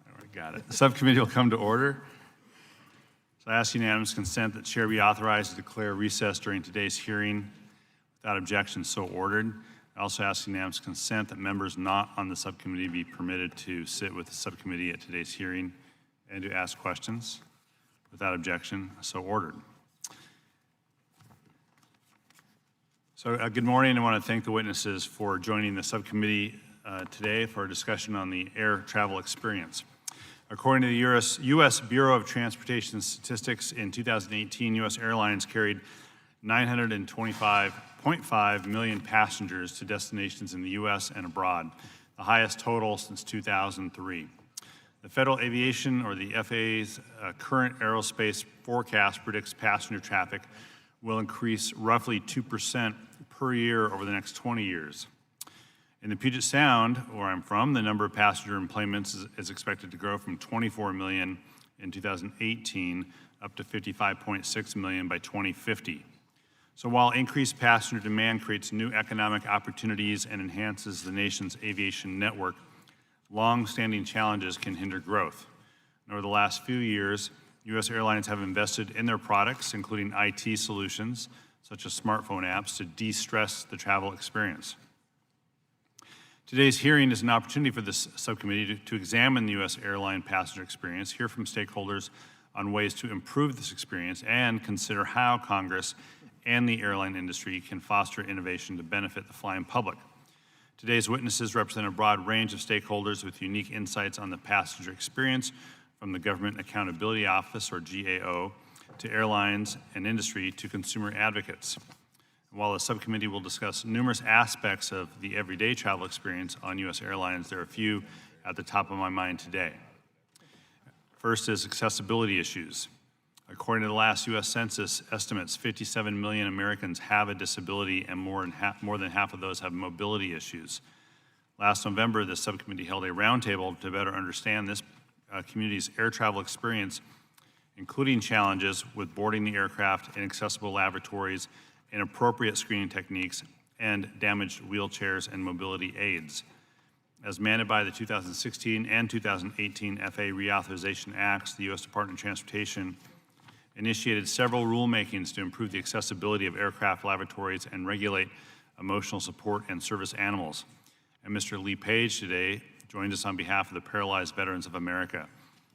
All right, got it. The subcommittee will come to order. So I ask unanimous consent that chair be authorized to declare recess during today's hearing. Without objection, so ordered. I also ask unanimous consent that members not on the subcommittee be permitted to sit with the subcommittee at today's hearing and to ask questions. Without objection, so ordered. So good morning. I want to thank the witnesses for joining the subcommittee today for a discussion on the air travel experience. According to the U.S. Bureau of Transportation Statistics, in 2018, U.S. Airlines carried 925.5 million passengers to destinations in the U.S. and abroad, the highest total since 2003. The Federal Aviation, or the FAA's current aerospace forecast predicts passenger traffic will increase roughly 2% per year over the next 20 years. In the Puget Sound, where I'm from, the number of passenger enplanements is expected to grow from 24 million in 2018 up to 55.6 million by 2050. So while increased passenger demand creates new economic opportunities and enhances the nation's aviation network, long-standing challenges can hinder growth. And over the last few years, U.S. airlines have invested in their products, including IT solutions, such as smartphone apps, to de-stress the travel experience. Today's hearing is an opportunity for this subcommittee to examine the U.S. airline passenger experience, hear from stakeholders on ways to improve this experience, and consider how Congress and the airline industry can foster innovation to benefit the flying public. Today's witnesses represent a broad range of stakeholders with unique insights on the passenger experience, from the Government Accountability Office, or GAO, to airlines and industry to consumer advocates. While the subcommittee will discuss numerous aspects of the everyday travel experience on U.S. airlines, there are a few at the top of my mind today. First is accessibility issues. According to the last U.S. Census estimates, 57 million Americans have a disability, and more than half of those have mobility issues. Last November, the subcommittee held a roundtable to better understand this community's air travel experience, including challenges with boarding the aircraft, inaccessible lavatories, inappropriate screening techniques, and damaged wheelchairs and mobility aids. As mandated by the 2016 and 2018 FAA Reauthorization Acts, the U.S. Department of Transportation initiated several rulemakings to improve the accessibility of aircraft lavatories and regulate emotional support and service animals. And Mr. Lee Page today joined us on behalf of the Paralyzed Veterans of America.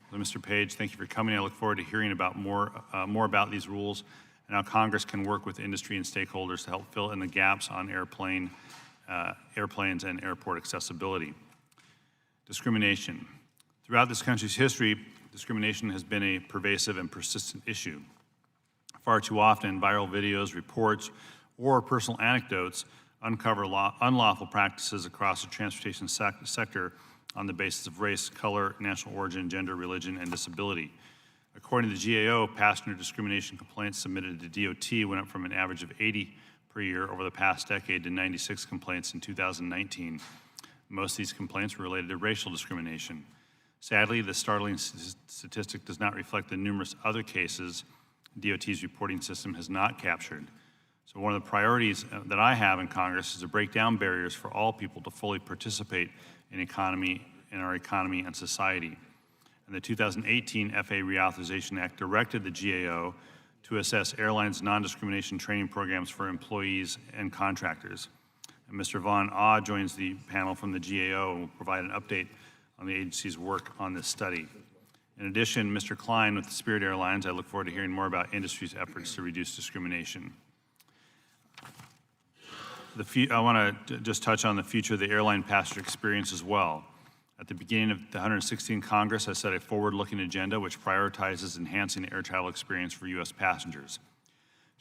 So, Mr. Page, thank you for coming. I look forward to hearing about more about these rules and how Congress can work with industry and stakeholders to help fill in the gaps on airplanes and airport accessibility. Discrimination. Throughout this country's history, discrimination has been a pervasive and persistent issue. Far too often, viral videos, reports, or personal anecdotes uncover unlawful practices across the transportation sector on the basis of race, color, national origin, gender, religion, and disability. According to the GAO, passenger discrimination complaints submitted to DOT went up from an average of 80 per year over the past decade to 96 complaints in 2019. Most of these complaints were related to racial discrimination. Sadly, the startling statistic does not reflect the numerous other cases DOT's reporting system has not captured. So one of the priorities that I have in Congress is to break down barriers for all people to fully participate in our economy and society. And the 2018 FAA Reauthorization Act directed the GAO to assess airlines' non-discrimination training programs for employees and contractors. And Mr. Von Ah joins the panel from the GAO and will provide an update on the agency's work on this study. In addition, Mr. Klein with Spirit Airlines, I look forward to hearing more about industry's efforts to reduce discrimination. I want to just touch on the future of the airline passenger experience as well. At the beginning of the 116th Congress, I set a forward-looking agenda which prioritizes enhancing the air travel experience for U.S. passengers.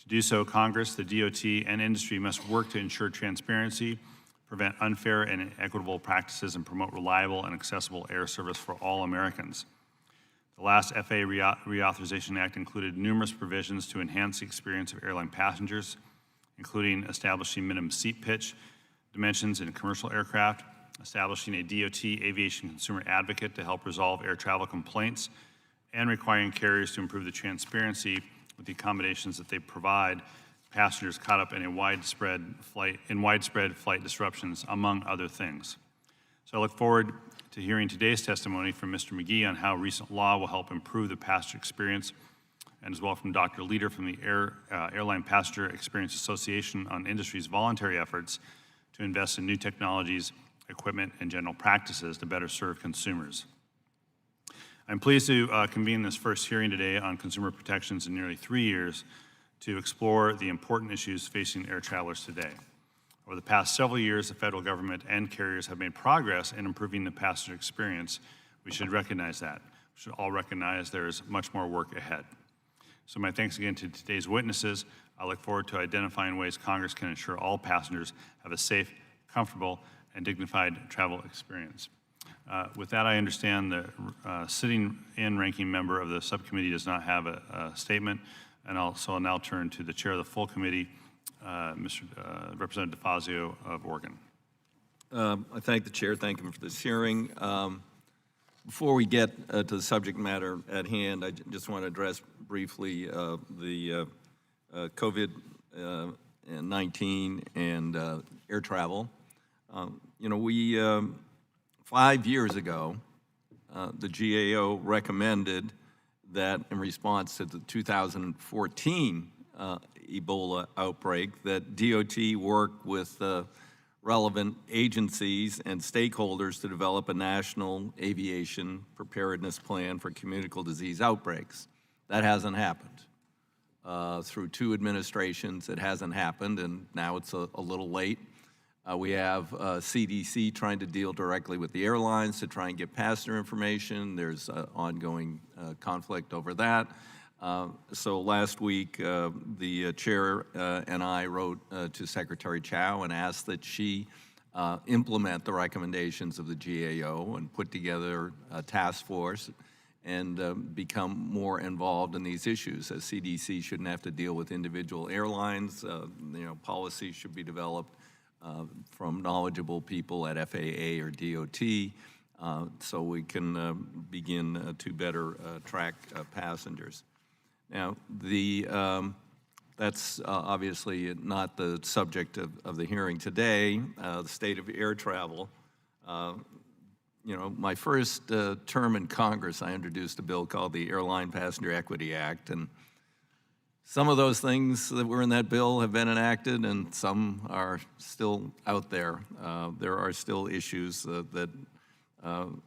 To do so, Congress, the DOT, and industry must work to ensure transparency, prevent unfair and inequitable practices, and promote reliable and accessible air service for all Americans. The last FAA Reauthorization Act included numerous provisions to enhance the experience of airline passengers, including establishing minimum seat pitch dimensions in commercial aircraft, establishing a DOT aviation consumer advocate to help resolve air travel complaints, and requiring carriers to improve the transparency with the accommodations that they provide passengers caught up in widespread flight disruptions, among other things. So I look forward to hearing today's testimony from Mr. McGee on how recent law will help improve the passenger experience, and as well from Dr. Leader from the Airline Passenger Experience Association on industry's voluntary efforts to invest in new technologies, equipment, and general practices to better serve consumers. I'm pleased to convene this first hearing today on consumer protections in nearly 3 years to explore the important issues facing air travelers today. Over the past several years, the federal government and carriers have made progress in improving the passenger experience. We should recognize that. We should all recognize there is much more work ahead. So my thanks again to today's witnesses. I look forward to identifying ways Congress can ensure all passengers have a safe, comfortable, and dignified travel experience. With that, I understand the sitting-in ranking member of the subcommittee does not have a statement, and I'll now turn to the chair of the full committee, Representative DeFazio of Oregon. I thank the chair. Thank him for this hearing. Before we get to the subject matter at hand, I just want to address briefly the COVID-19 and air travel. 5 years ago, the GAO recommended that in response to the 2014 Ebola outbreak, that DOT work with relevant agencies and stakeholders to develop a national aviation preparedness plan for communicable disease outbreaks. That hasn't happened. Through 2 administrations, it hasn't happened, and now it's a little late. We have CDC trying to deal directly with the airlines to try and get passenger information. There's ongoing conflict over that. So last week, the chair and I wrote to Secretary Chow and asked that she implement the recommendations of the GAO and put together a task force and become more involved in these issues. As CDC shouldn't have to deal with individual airlines. Policies should be developed from knowledgeable people at FAA or DOT so we can begin to better track passengers. Now, that's obviously not the subject of the hearing today, the state of air travel. My first term in Congress, I introduced a bill called the Airline Passenger Equity Act, and some of those things that were in that bill have been enacted, and some are still out there. There are still issues that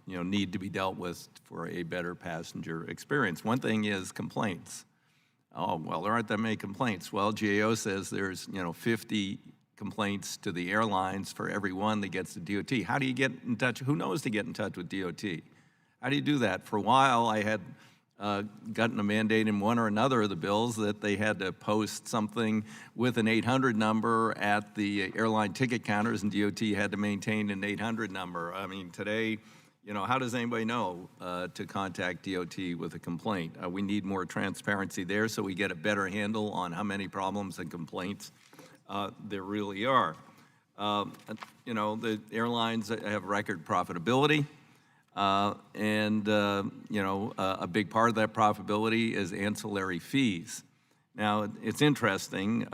need to be dealt with for a better passenger experience. One thing is complaints. Oh, well, there aren't that many complaints. Well, GAO says there's 50 complaints to the airlines for every one that gets to DOT. How do you get in touch? Who knows to get in touch with DOT? How do you do that? For a while, I had gotten a mandate in one or another of the bills that they had to post something with an 800 number at the airline ticket counters, and DOT had to maintain an 800 number. I mean, today, how does anybody know to contact DOT with a complaint? We need more transparency there so we get a better handle on how many problems and complaints there really are. The airlines have record profitability. A big part of that profitability is ancillary fees. Now, it's interesting,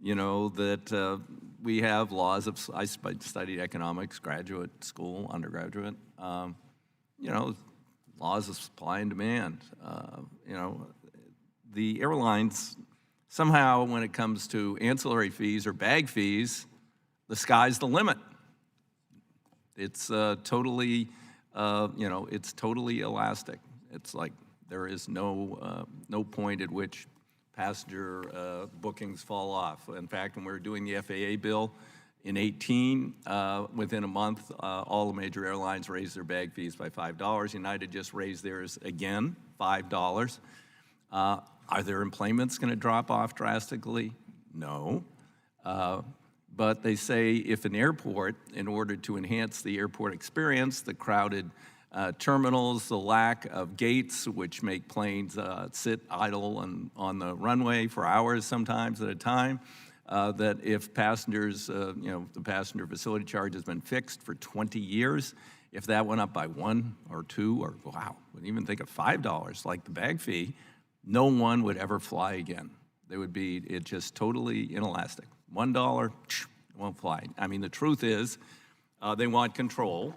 that we have laws of, I studied economics, graduate school, undergraduate, laws of supply and demand. The airlines, somehow when it comes to ancillary fees or bag fees, the sky's the limit. It's totally elastic. It's like there is no point at which passenger bookings fall off. In fact, when we were doing the FAA bill in 2018, within a month, all the major airlines raised their bag fees by $5. United just raised theirs again, $5. Are their enplanements going to drop off drastically? No. But they say if an airport, in order to enhance the airport experience, the crowded terminals, the lack of gates, which make planes sit idle on the runway for hours sometimes at a time, that if passengers, the passenger facility charge has been fixed for 20 years, if that went up by $1 or $2 or, wow, wouldn't even think of $5 like the bag fee, no one would ever fly again. They would be just totally inelastic. $1 won't fly. I mean, the truth is they want control.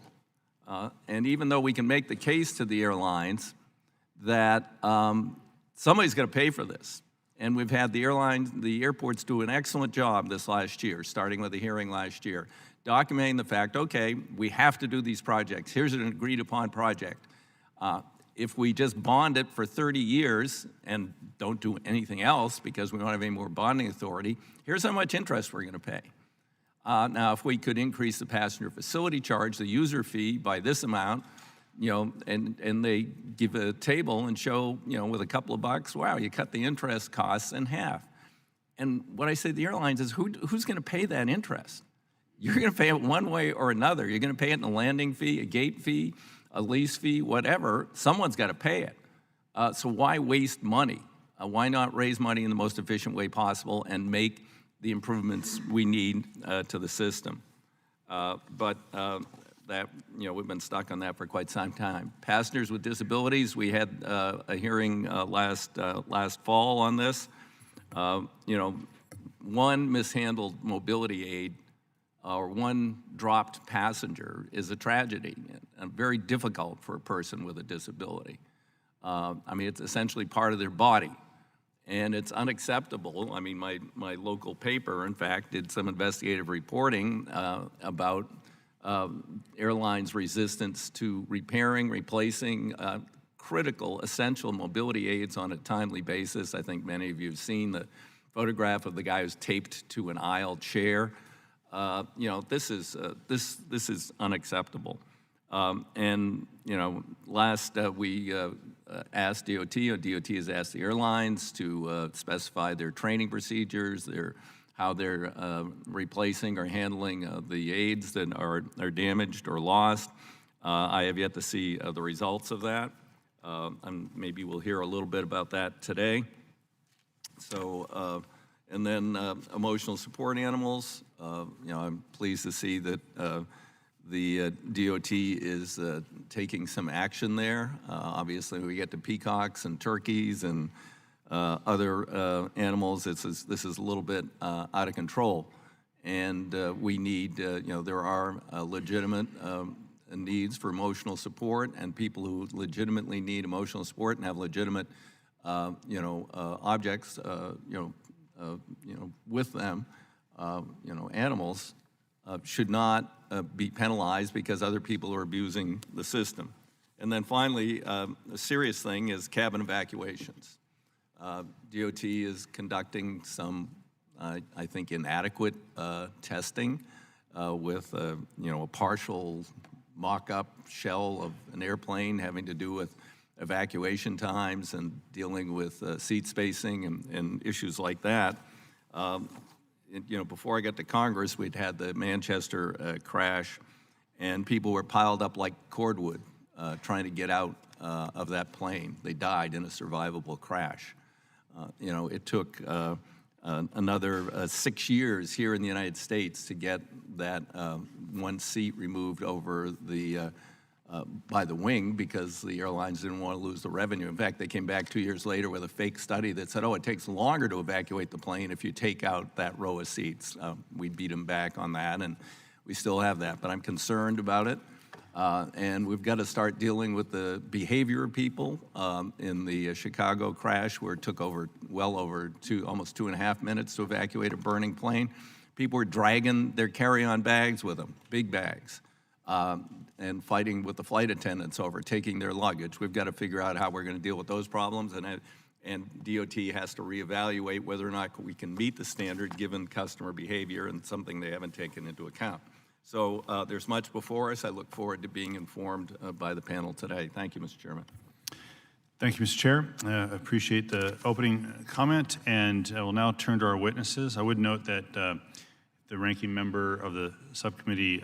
And even though we can make the case to the airlines that somebody's going to pay for this, and we've had the airports do an excellent job this last year, starting with the hearing last year, documenting the fact, okay, we have to do these projects. Here's an agreed upon project. If we just bond it for 30 years and don't do anything else because we don't have any more bonding authority, here's how much interest we're going to pay. Now, if we could increase the passenger facility charge, the user fee, by this amount, and they give a table and show, with a couple of bucks, wow, you cut the interest costs in half. And what I say to the airlines is, who's going to pay that interest? You're going to pay it one way or another. You're going to pay it in a landing fee, a gate fee, a lease fee, whatever. Someone's got to pay it. So why waste money? Why not raise money in the most efficient way possible and make the improvements we need to the system? But that, we've been stuck on that for quite some time. Passengers with disabilities, we had a hearing last fall on this. One mishandled mobility aid or one dropped passenger is a tragedy and very difficult for a person with a disability. It's essentially part of their body, and it's unacceptable. My local paper, in fact, did some investigative reporting about airlines' resistance to repairing, replacing critical, essential mobility aids on a timely basis. I think many of you have seen the photograph of the guy who's taped to an aisle chair. This is unacceptable. Last we asked DOT, or DOT has asked the airlines to specify their training procedures, how they're replacing or handling the aids that are damaged or lost. I have yet to see the results of that, and maybe we'll hear a little bit about that today. So, and then emotional support animals. I'm pleased to see that the DOT is taking some action there. Obviously, we get to peacocks and turkeys and other animals. This is a little bit out of control, and we need. There are legitimate needs for emotional support, and people who legitimately need emotional support and have legitimate, objects, with them, animals, should not be penalized because other people are abusing the system. And then finally, a serious thing is cabin evacuations. DOT is conducting some, I think, inadequate testing with, a partial mock-up shell of an airplane having to do with evacuation times and dealing with seat spacing and issues like that. Before I got to Congress, we'd had the Manchester crash, and people were piled up like cordwood trying to get out of that plane. They died in a survivable crash. It took another 6 years here in the United States to get that one seat removed over the by the wing because the airlines didn't want to lose the revenue. In fact, they came back 2 years later with a fake study that said, it takes longer to evacuate the plane if you take out that row of seats. We beat them back on that, and we still have that. But I'm concerned about it, and we've got to start dealing with the behavior of people. In the Chicago crash, where it took well over almost 2.5 minutes to evacuate a burning plane, people were dragging their carry-on bags with them, big bags. And fighting with the flight attendants over taking their luggage. We've got to figure out how we're going to deal with those problems, and DOT has to reevaluate whether or not we can meet the standard given customer behavior, and something they haven't taken into account. So there's much before us. I look forward to being informed by the panel today. Thank you, Mr. Chairman. Thank you, Mr. Chair. Appreciate the opening comment, and I will now turn to our witnesses. I would note that the ranking member of the subcommittee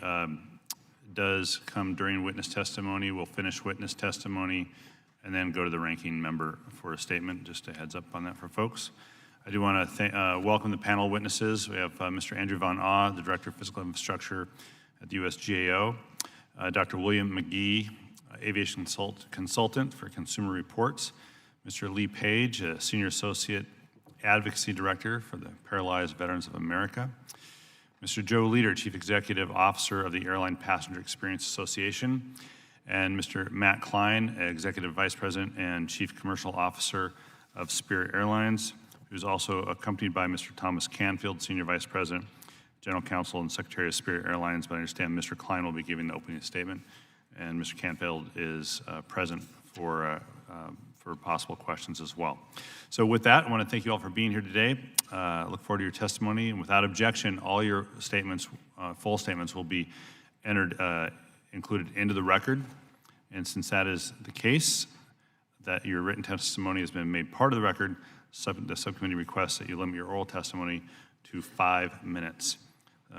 does come during witness testimony. We'll finish witness testimony and then go to the ranking member for a statement. Just a heads up on that for folks. I do want to welcome the panel witnesses. We have Mr. Andrew Von Ah, the Director of Physical Infrastructure at the USGAO, Dr. William McGee, Aviation Consultant for Consumer Reports, Mr. Lee Page, a Senior Associate Advocacy Director for the Paralyzed Veterans of America, Mr. Joe Leader, Chief Executive Officer of the Airline Passenger Experience Association, and Mr. Matt Klein, Executive Vice President and Chief Commercial Officer of Spirit Airlines, who's also accompanied by Mr. Thomas Canfield, Senior Vice President, General Counsel, and Secretary of Spirit Airlines. But I understand Mr. Klein will be giving the opening statement, and Mr. Canfield is present for possible questions as well. So with that, I want to thank you all for being here today. Look forward to your testimony, and without objection, all your statements, full statements, will be included into the record. And since that is the case, that your written testimony has been made part of the record, the subcommittee requests that you limit your oral testimony to 5 minutes.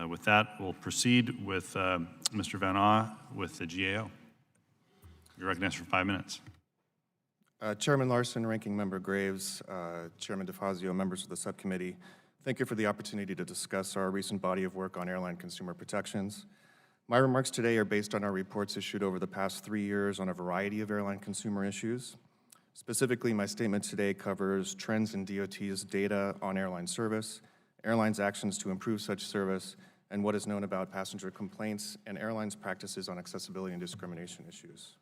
With that, we'll proceed with Mr. Van Aa with the GAO. You're recognized for 5 minutes. Chairman Larson, Ranking Member Graves, Chairman DeFazio, members of the subcommittee, thank you for the opportunity to discuss our recent body of work on airline consumer protections. My remarks today are based on our reports issued over the past 3 years on a variety of airline consumer issues. Specifically, my statement today covers trends in DOT's data on airline service, airlines' actions to improve such service, and what is known about passenger complaints and airlines' practices on accessibility and discrimination issues.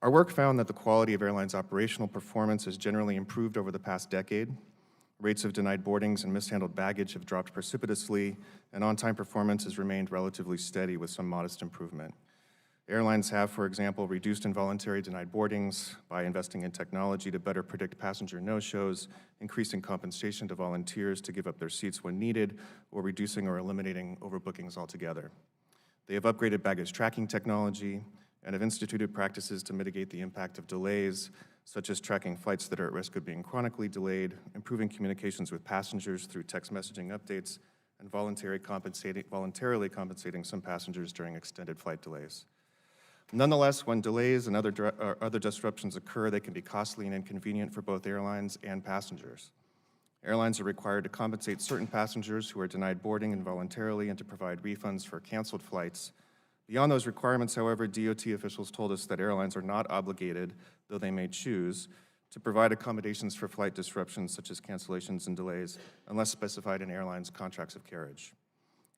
Our work found that the quality of airlines' operational performance has generally improved over the past decade. Rates of denied boardings and mishandled baggage have dropped precipitously, and on-time performance has remained relatively steady with some modest improvement. Airlines have, for example, reduced involuntary denied boardings by investing in technology to better predict passenger no-shows, increasing compensation to volunteers to give up their seats when needed, or reducing or eliminating overbookings altogether. They have upgraded baggage tracking technology and have instituted practices to mitigate the impact of delays, such as tracking flights that are at risk of being chronically delayed, improving communications with passengers through text messaging updates, and voluntarily compensating some passengers during extended flight delays. Nonetheless, when delays and other disruptions occur, they can be costly and inconvenient for both airlines and passengers. Airlines are required to compensate certain passengers who are denied boarding involuntarily and to provide refunds for canceled flights. Beyond those requirements, however, DOT officials told us that airlines are not obligated, though they may choose, to provide accommodations for flight disruptions such as cancellations and delays, unless specified in airlines' contracts of carriage.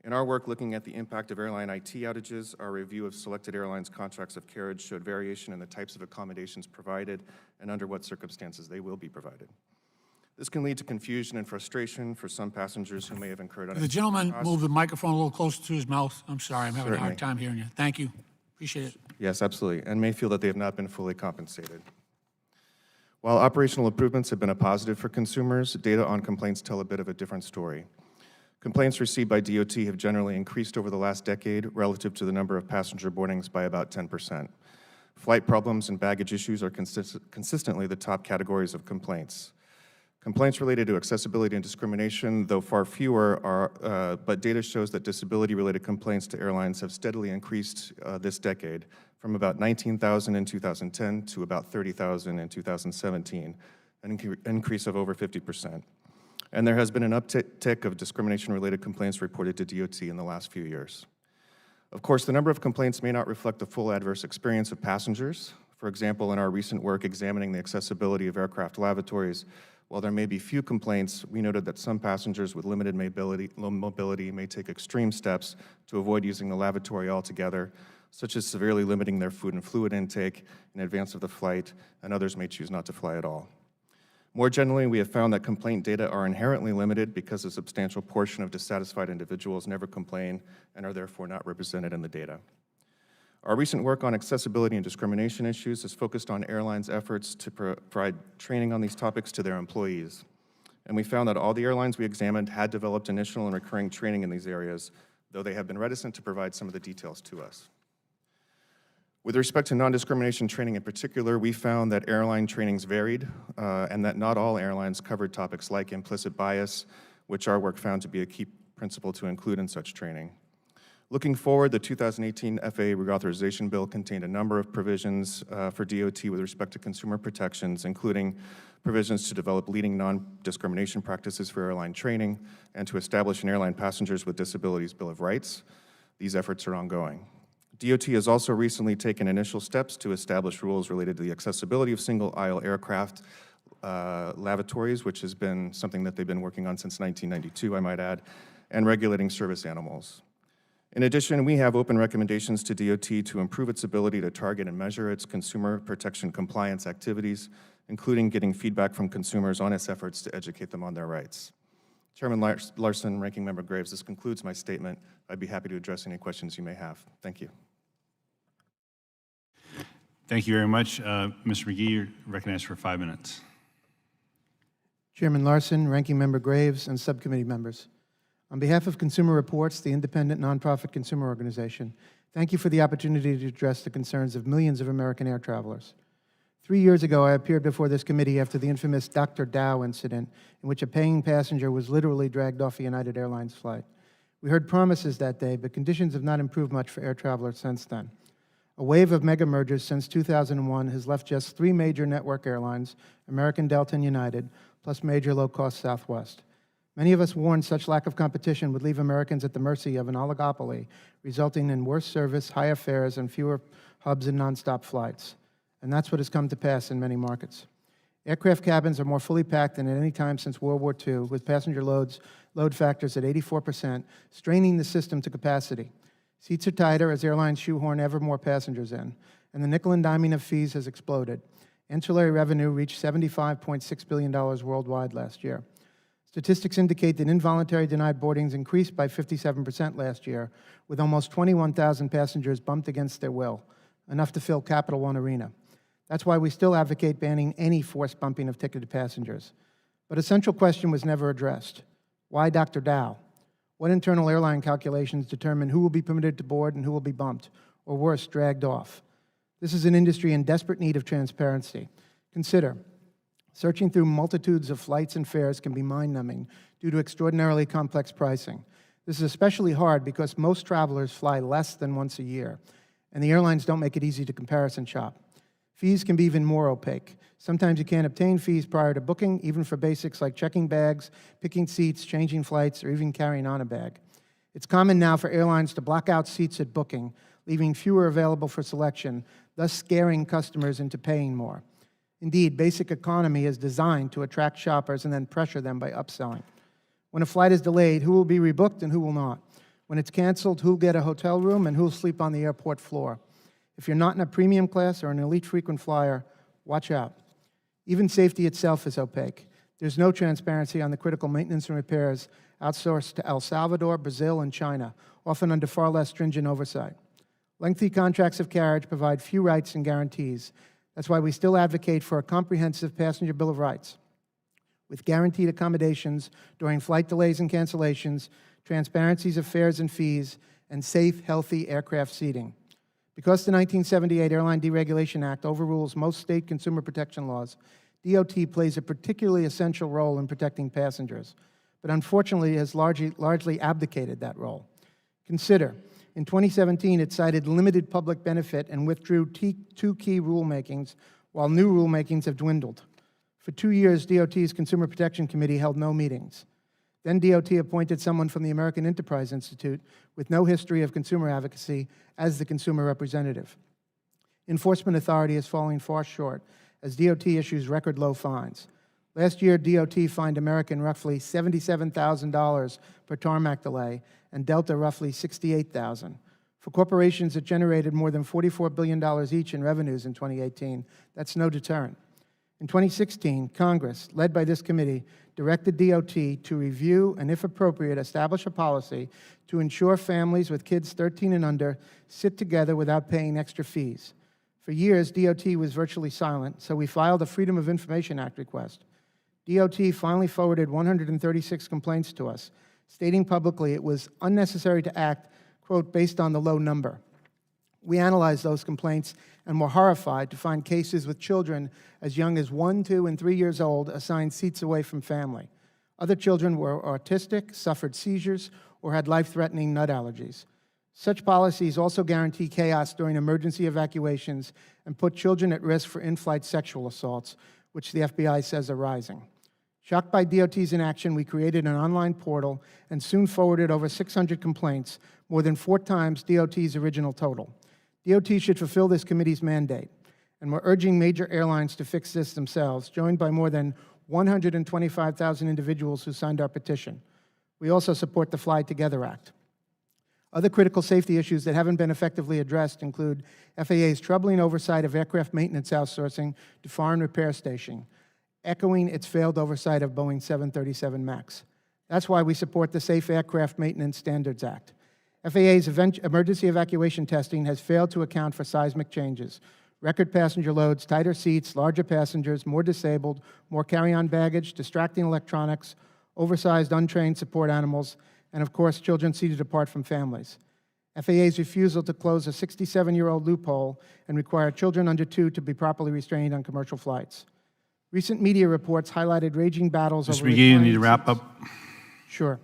In our work looking at the impact of airline IT outages, our review of selected airlines' contracts of carriage showed variation in the types of accommodations provided and under what circumstances they will be provided. This can lead to confusion and frustration for some passengers who may have incurred The gentleman move the microphone a little closer to his mouth. I'm sorry, I'm having a hard Certainly. time hearing you. Thank you. Appreciate it. Yes, absolutely, and may feel that they have not been fully compensated. While operational improvements have been a positive for consumers, data on complaints tell a bit of a different story. Complaints received by DOT have generally increased over the last decade relative to the number of passenger boardings by about 10%. Flight problems and baggage issues are consistently the top categories of complaints. Complaints related to accessibility and discrimination, though far fewer, but data shows that disability-related complaints to airlines have steadily increased this decade, from about 19,000 in 2010 to about 30,000 in 2017, an increase of over 50%. And there has been an uptick of discrimination-related complaints reported to DOT in the last few years. Of course, the number of complaints may not reflect the full adverse experience of passengers. For example, in our recent work examining the accessibility of aircraft lavatories, while there may be few complaints, we noted that some passengers with limited mobility may take extreme steps to avoid using the lavatory altogether, such as severely limiting their food and fluid intake in advance of the flight, and others may choose not to fly at all. More generally, we have found that complaint data are inherently limited because a substantial portion of dissatisfied individuals never complain and are therefore not represented in the data. Our recent work on accessibility and discrimination issues has focused on airlines' efforts to provide training on these topics to their employees. And we found that all the airlines we examined had developed initial and recurring training in these areas, though they have been reticent to provide some of the details to us. With respect to non-discrimination training in particular, we found that airline trainings varied and that not all airlines covered topics like implicit bias, which our work found to be a key principle to include in such training. Looking forward, the 2018 FAA reauthorization bill contained a number of provisions for DOT with respect to consumer protections, including provisions to develop leading non-discrimination practices for airline training and to establish an airline passengers with disabilities bill of rights. These efforts are ongoing. DOT has also recently taken initial steps to establish rules related to the accessibility of single-aisle aircraft lavatories, which has been something that they've been working on since 1992, I might add, and regulating service animals. In addition, we have open recommendations to DOT to improve its ability to target and measure its consumer protection compliance activities, including getting feedback from consumers on its efforts to educate them on their rights. Chairman Larson, Ranking Member Graves, this concludes my statement. I'd be happy to address any questions you may have. Thank you. Thank you very much. Mr. McGee, you're recognized for 5 minutes. Chairman Larson, Ranking Member Graves, and subcommittee members. On behalf of Consumer Reports, the independent nonprofit consumer organization, thank you for the opportunity to address the concerns of millions of American air travelers. 3 years ago, I appeared before this committee after the infamous Dr. Dow incident, in which a paying passenger was literally dragged off a United Airlines flight. We heard promises that day, but conditions have not improved much for air travelers since then. A wave of mega mergers since 2001 has left just 3 major network airlines, American, Delta, and United, plus major low-cost Southwest. Many of us warned such lack of competition would leave Americans at the mercy of an oligopoly, resulting in worse service, higher fares, and fewer hubs and nonstop flights. And that's what has come to pass in many markets. Aircraft cabins are more fully packed than at any time since World War II, with passenger load factors at 84%, straining the system to capacity. Seats are tighter as airlines shoehorn ever more passengers in, and the nickel and diming of fees has exploded. Ancillary revenue reached $75.6 billion worldwide last year. Statistics indicate that involuntary denied boardings increased by 57% last year, with almost 21,000 passengers bumped against their will, enough to fill Capital One Arena. That's why we still advocate banning any forced bumping of ticketed passengers. But a central question was never addressed. Why Dr. Dow? What internal airline calculations determine who will be permitted to board and who will be bumped, or worse, dragged off? This is an industry in desperate need of transparency. Consider, searching through multitudes of flights and fares can be mind-numbing due to extraordinarily complex pricing. This is especially hard because most travelers fly less than once a year, and the airlines don't make it easy to comparison shop. Fees can be even more opaque. Sometimes you can't obtain fees prior to booking, even for basics like checking bags, picking seats, changing flights, or even carrying on a bag. It's common now for airlines to block out seats at booking, leaving fewer available for selection, thus scaring customers into paying more. Indeed, basic economy is designed to attract shoppers and then pressure them by upselling. When a flight is delayed, who will be rebooked and who will not? When it's canceled, who will get a hotel room and who will sleep on the airport floor? If you're not in a premium class or an elite frequent flyer, watch out. Even safety itself is opaque. There's no transparency on the critical maintenance and repairs outsourced to El Salvador, Brazil, and China, often under far less stringent oversight. Lengthy contracts of carriage provide few rights and guarantees. That's why we still advocate for a comprehensive passenger bill of rights, with guaranteed accommodations during flight delays and cancellations, transparencies of fares and fees, and safe, healthy aircraft seating. Because the 1978 Airline Deregulation Act overrules most state consumer protection laws, DOT plays a particularly essential role in protecting passengers, but unfortunately has largely abdicated that role. Consider, in 2017, it cited limited public benefit and withdrew 2 key rulemakings, while new rulemakings have dwindled. For 2 years, DOT's Consumer Protection Committee held no meetings. Then DOT appointed someone from the American Enterprise Institute with no history of consumer advocacy as the consumer representative. Enforcement authority is falling far short as DOT issues record low fines. Last year, DOT fined American roughly $77,000 per tarmac delay and Delta roughly $68,000. For corporations that generated more than $44 billion each in revenues in 2018, that's no deterrent. In 2016, Congress, led by this committee, directed DOT to review and, if appropriate, establish a policy to ensure families with kids 13 and under sit together without paying extra fees. For years, DOT was virtually silent, so we filed a Freedom of Information Act request. DOT finally forwarded 136 complaints to us, stating publicly it was unnecessary to act, quote, based on the low number. We analyzed those complaints and were horrified to find cases with children as young as 1, 2, and 3 years old assigned seats away from family. Other children were autistic, suffered seizures, or had life-threatening nut allergies. Such policies also guarantee chaos during emergency evacuations and put children at risk for in-flight sexual assaults, which the FBI says are rising. Shocked by DOT's inaction, we created an online portal and soon forwarded over 600 complaints, more than 4 times DOT's original total. DOT should fulfill this committee's mandate, and we're urging major airlines to fix this themselves, joined by more than 125,000 individuals who signed our petition. We also support the Fly Together Act. Other critical safety issues that haven't been effectively addressed include FAA's troubling oversight of aircraft maintenance outsourcing to foreign repair station, echoing its failed oversight of Boeing 737 MAX. That's why we support the Safe Aircraft Maintenance Standards Act. FAA's emergency evacuation testing has failed to account for seismic changes, record passenger loads, tighter seats, larger passengers, more disabled, more carry-on baggage, distracting electronics, oversized untrained support animals, and of course, children seated apart from families. FAA's refusal to close a 67-year-old loophole and require children under 2 to be properly restrained on commercial flights. Recent media reports highlighted raging battles over... Mr. McGee, you need to reclining wrap seats. up. Sure.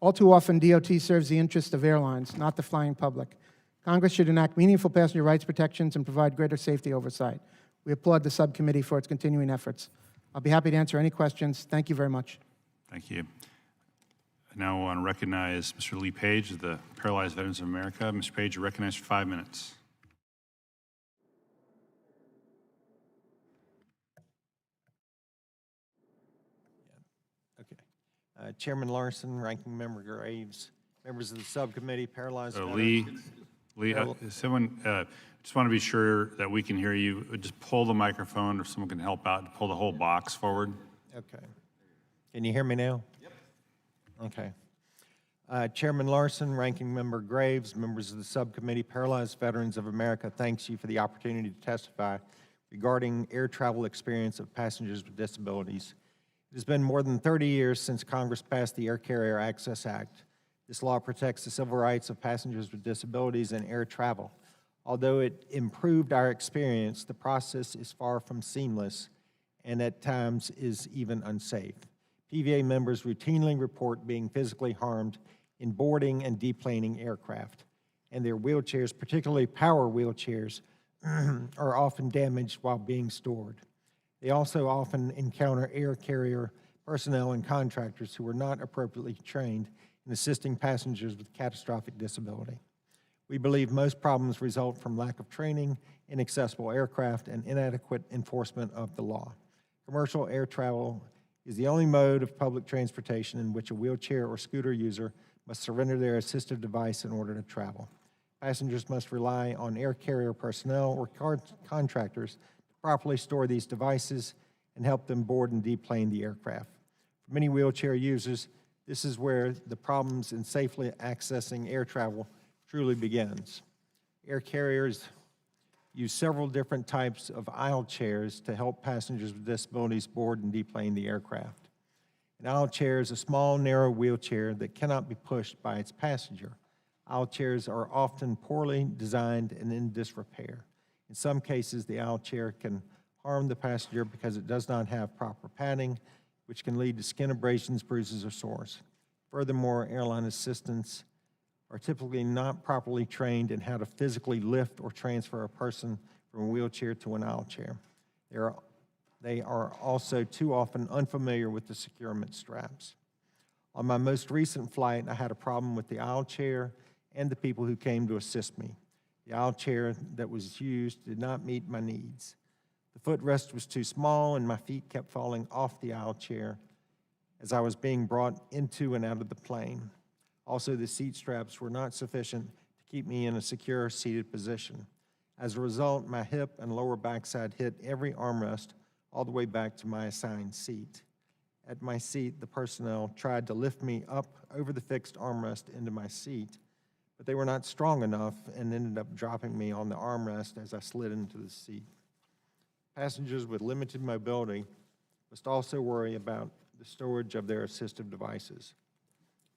All too often, DOT serves the interests of airlines, not the flying public. Congress should enact meaningful passenger rights protections and provide greater safety oversight. We applaud the subcommittee for its continuing efforts. I'll be happy to answer any questions. Thank you very much. Thank you. I now want to recognize Mr. Lee Page of the Paralyzed Veterans of America. Mr. Page, you're recognized for 5 minutes. Okay. Chairman Larson, Ranking Member Graves, members of the subcommittee, Paralyzed Lee, Veterans. someone, just want to be sure that we can hear you. Just pull the microphone, or someone can help out to pull the whole box forward. Okay. Can you hear me now? Yep. Okay. Chairman Larson, Ranking Member Graves, members of the subcommittee, Paralyzed Veterans of America, thanks you for the opportunity to testify regarding air travel experience of passengers with disabilities. It has been more than 30 years since Congress passed the Air Carrier Access Act. This law protects the civil rights of passengers with disabilities in air travel. Although it improved our experience, the process is far from seamless and at times is even unsafe. PVA members routinely report being physically harmed in boarding and deplaning aircraft, and their wheelchairs, particularly power wheelchairs, are often damaged while being stored. They also often encounter air carrier personnel and contractors who are not appropriately trained in assisting passengers with catastrophic disability. We believe most problems result from lack of training, inaccessible aircraft, and inadequate enforcement of the law. Commercial air travel is the only mode of public transportation in which a wheelchair or scooter user must surrender their assistive device in order to travel. Passengers must rely on air carrier personnel or contractors to properly store these devices and help them board and deplane the aircraft. For many wheelchair users, this is where the problems in safely accessing air travel truly begins. Air carriers use several different types of aisle chairs to help passengers with disabilities board and deplane the aircraft. An aisle chair is a small, narrow wheelchair that cannot be pushed by its passenger. Aisle chairs are often poorly designed and in disrepair. In some cases, the aisle chair can harm the passenger because it does not have proper padding, which can lead to skin abrasions, bruises, or sores. Furthermore, airline assistants are typically not properly trained in how to physically lift or transfer a person from a wheelchair to an aisle chair. They are also too often unfamiliar with the securement straps. On my most recent flight, I had a problem with the aisle chair and the people who came to assist me. The aisle chair that was used did not meet my needs. The footrest was too small and my feet kept falling off the aisle chair as I was being brought into and out of the plane. Also, the seat straps were not sufficient to keep me in a secure seated position. As a result, my hip and lower backside hit every armrest all the way back to my assigned seat. At my seat, the personnel tried to lift me up over the fixed armrest into my seat, but they were not strong enough and ended up dropping me on the armrest as I slid into the seat. Passengers with limited mobility must also worry about the storage of their assistive devices.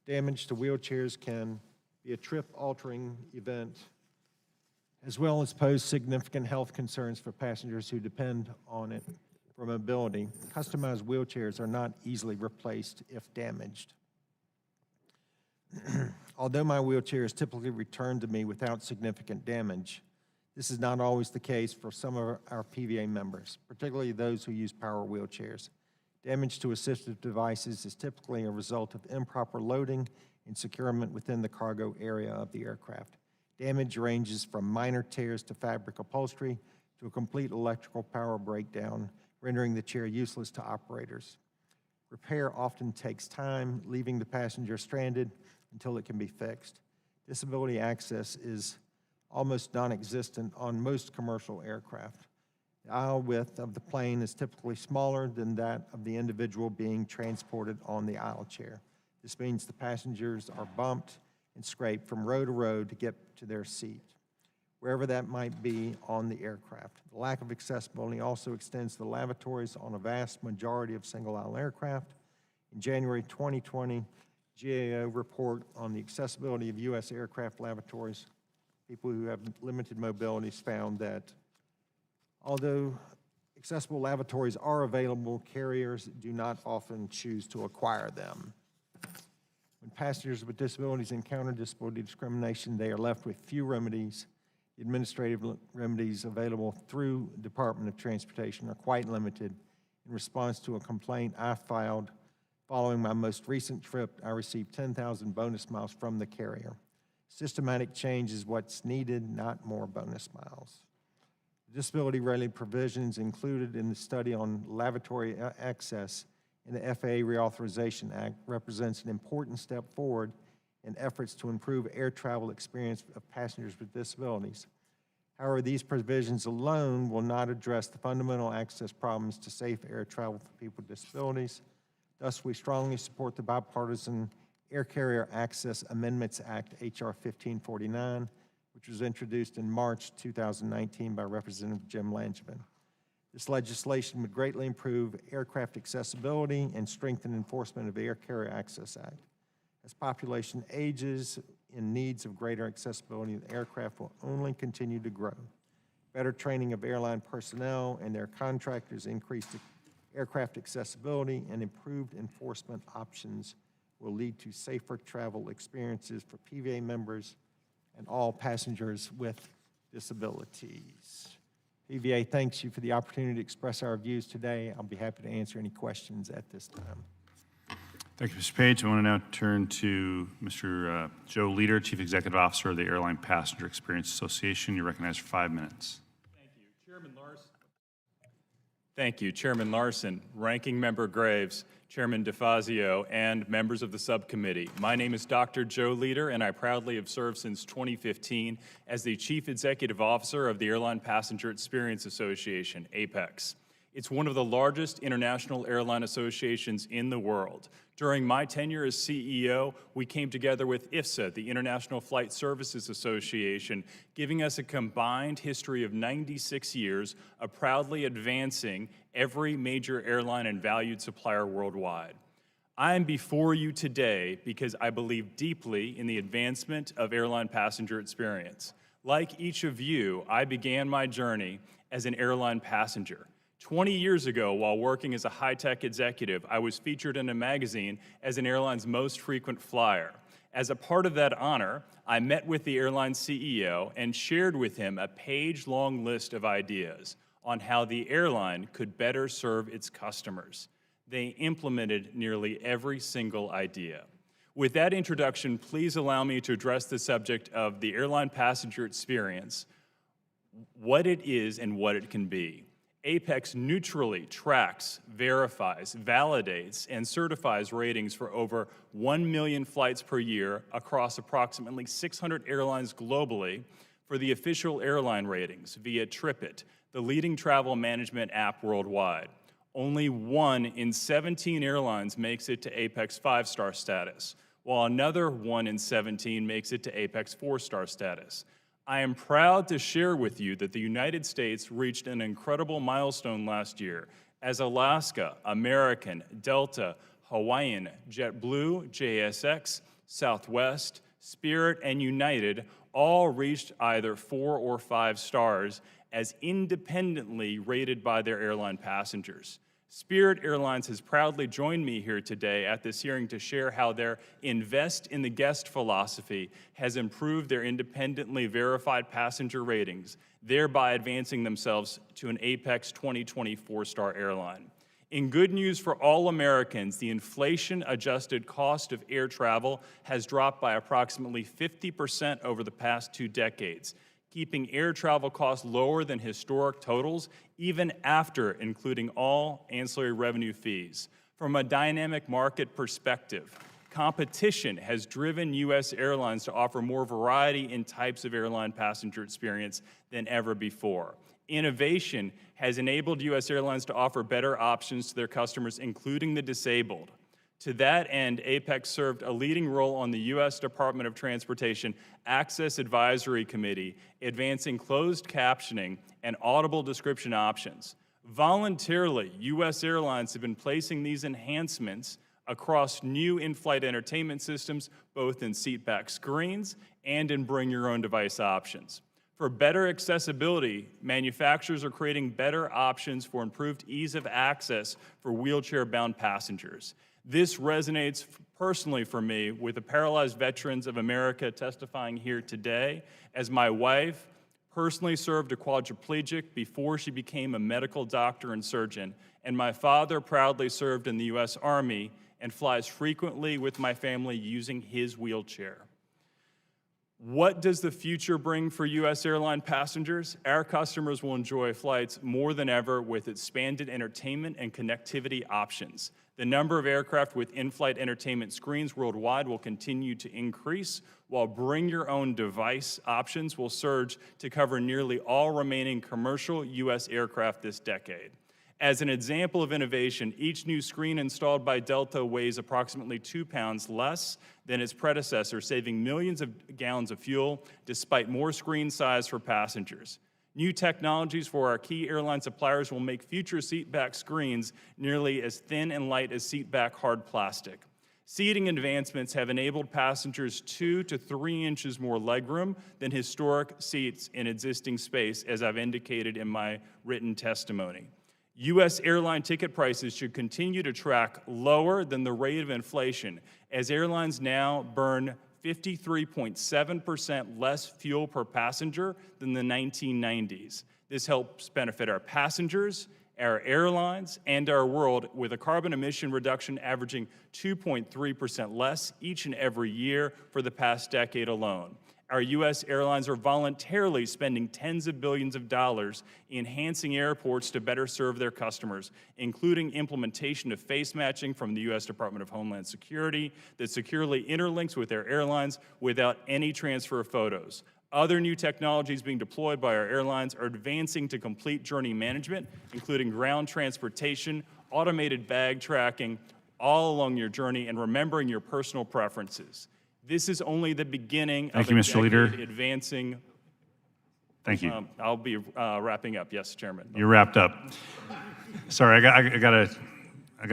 Damage to wheelchairs can be a trip-altering event, as well as pose significant health concerns for passengers who depend on it for mobility. Customized wheelchairs are not easily replaced if damaged. Although my wheelchair is typically returned to me without significant damage, this is not always the case for some of our PVA members, particularly those who use power wheelchairs. Damage to assistive devices is typically a result of improper loading and securement within the cargo area of the aircraft. Damage ranges from minor tears to fabric upholstery to a complete electrical power breakdown, rendering the chair useless to operators. Repair often takes time, leaving the passenger stranded until it can be fixed. Disability access is almost non-existent on most commercial aircraft. The aisle width of the plane is typically smaller than that of the individual being transported on the aisle chair. This means the passengers are bumped and scraped from row to row to get to their seat, wherever that might be on the aircraft. The lack of accessibility also extends to the lavatories on a vast majority of single-aisle aircraft. In January 2020, GAO report on the accessibility of U.S. aircraft lavatories, people who have limited mobilities found that although accessible lavatories are available, carriers do not often choose to acquire them. When passengers with disabilities encounter disability discrimination, they are left with few remedies. The administrative remedies available through Department of Transportation are quite limited. In response to a complaint I filed following my most recent trip, I received 10,000 bonus miles from the carrier. Systematic change is what's needed, not more bonus miles. Disability-related provisions included in the study on lavatory access in the FAA Reauthorization Act represents an important step forward in efforts to improve air travel experience of passengers with disabilities. However, these provisions alone will not address the fundamental access problems to safe air travel for people with disabilities. Thus, we strongly support the bipartisan Air Carrier Access Amendments Act, H.R. 1549, which was introduced in March 2019 by Representative Jim Langevin. This legislation would greatly improve aircraft accessibility and strengthen enforcement of the Air Carrier Access Act. As population ages and needs of greater accessibility of aircraft will only continue to grow. Better training of airline personnel and their contractors, increased aircraft accessibility, and improved enforcement options will lead to safer travel experiences for PVA members and all passengers with disabilities. PVA thanks you for the opportunity to express our views today. I'll be happy to answer any questions at this time. Thank you, Mr. Page. I want to now turn to Mr. Joe Leader, Chief Executive Officer of the Airline Passenger Experience Association. You're recognized for 5 minutes. Thank you. Chairman Larson. Thank you, Chairman Larson, Ranking Member Graves, Chairman DeFazio, and members of the subcommittee. My name is Dr. Joe Leader, and I proudly have served since 2015 as the Chief Executive Officer of the Airline Passenger Experience Association, APEX. It's one of the largest international airline associations in the world. During my tenure as CEO, we came together with IFSA, the International Flight Services Association, giving us a combined history of 96 years of proudly advancing every major airline and valued supplier worldwide. I am before you today because I believe deeply in the advancement of airline passenger experience. Like each of you, I began my journey as an airline passenger. 20 years ago, while working as a high-tech executive, I was featured in a magazine as an airline's most frequent flyer. As a part of that honor, I met with the airline CEO and shared with him a page-long list of ideas on how the airline could better serve its customers. They implemented nearly every single idea. With that introduction, please allow me to address the subject of the airline passenger experience, what it is and what it can be. APEX neutrally tracks, verifies, validates, and certifies ratings for over 1 million flights per year across approximately 600 airlines globally for the official airline ratings via TripIt, the leading travel management app worldwide. Only 1 in 17 airlines makes it to APEX 5-star status, while another 1 in 17 makes it to APEX 4-star status. I am proud to share with you that the United States reached an incredible milestone last year as Alaska, American, Delta, Hawaiian, JetBlue, JSX, Southwest, Spirit, and United all reached either 4 or 5 stars as independently rated by their airline passengers. Spirit Airlines has proudly joined me here today at this hearing to share how their invest in the guest philosophy has improved their independently verified passenger ratings, thereby advancing themselves to an APEX 2024 star airline. In good news for all Americans, the inflation-adjusted cost of air travel has dropped by approximately 50% over the past 2 decades, keeping air travel costs lower than historic totals, even after including all ancillary revenue fees. From a dynamic market perspective, competition has driven U.S. airlines to offer more variety in types of airline passenger experience than ever before. Innovation has enabled U.S. airlines to offer better options to their customers, including the disabled. To that end, APEX served a leading role on the U.S. Department of Transportation Access Advisory Committee, advancing closed captioning and audible description options. Voluntarily, U.S. airlines have been placing these enhancements across new in-flight entertainment systems, both in seatback screens and in bring-your-own-device options. For better accessibility, manufacturers are creating better options for improved ease of access for wheelchair-bound passengers. This resonates personally for me with the Paralyzed Veterans of America testifying here today, as my wife personally served a quadriplegic before she became a medical doctor and surgeon, and my father proudly served in the U.S. Army and flies frequently with my family using his wheelchair. What does the future bring for U.S. airline passengers? Our customers will enjoy flights more than ever with expanded entertainment and connectivity options. The number of aircraft with in-flight entertainment screens worldwide will continue to increase, while bring-your-own-device options will surge to cover nearly all remaining commercial U.S. aircraft this decade. As an example of innovation, each new screen installed by Delta weighs approximately 2 pounds less than its predecessor, saving millions of gallons of fuel despite more screen size for passengers. New technologies for our key airline suppliers will make future seatback screens nearly as thin and light as seatback hard plastic. Seating advancements have enabled passengers 2 to 3 inches more legroom than historic seats in existing space, as I've indicated in my written testimony. U.S. airline ticket prices should continue to track lower than the rate of inflation, as airlines now burn 53.7% less fuel per passenger than the 1990s. This helps benefit our passengers, our airlines, and our world, with a carbon emission reduction averaging 2.3% less each and every year for the past decade alone. Our U.S. airlines are voluntarily spending tens of billions of dollars enhancing airports to better serve their customers, including implementation of face matching from the U.S. Department of Homeland Security that securely interlinks with their airlines without any transfer of photos. Other new technologies being deployed by our airlines are advancing to complete journey management, including ground transportation, automated bag tracking, all along your journey, and remembering your personal preferences. This is only the beginning of Thank you, Mr. Leader. Advancing. Thank you. I'll be wrapping up. Yes, Chairman. You're wrapped up. Sorry, I gotta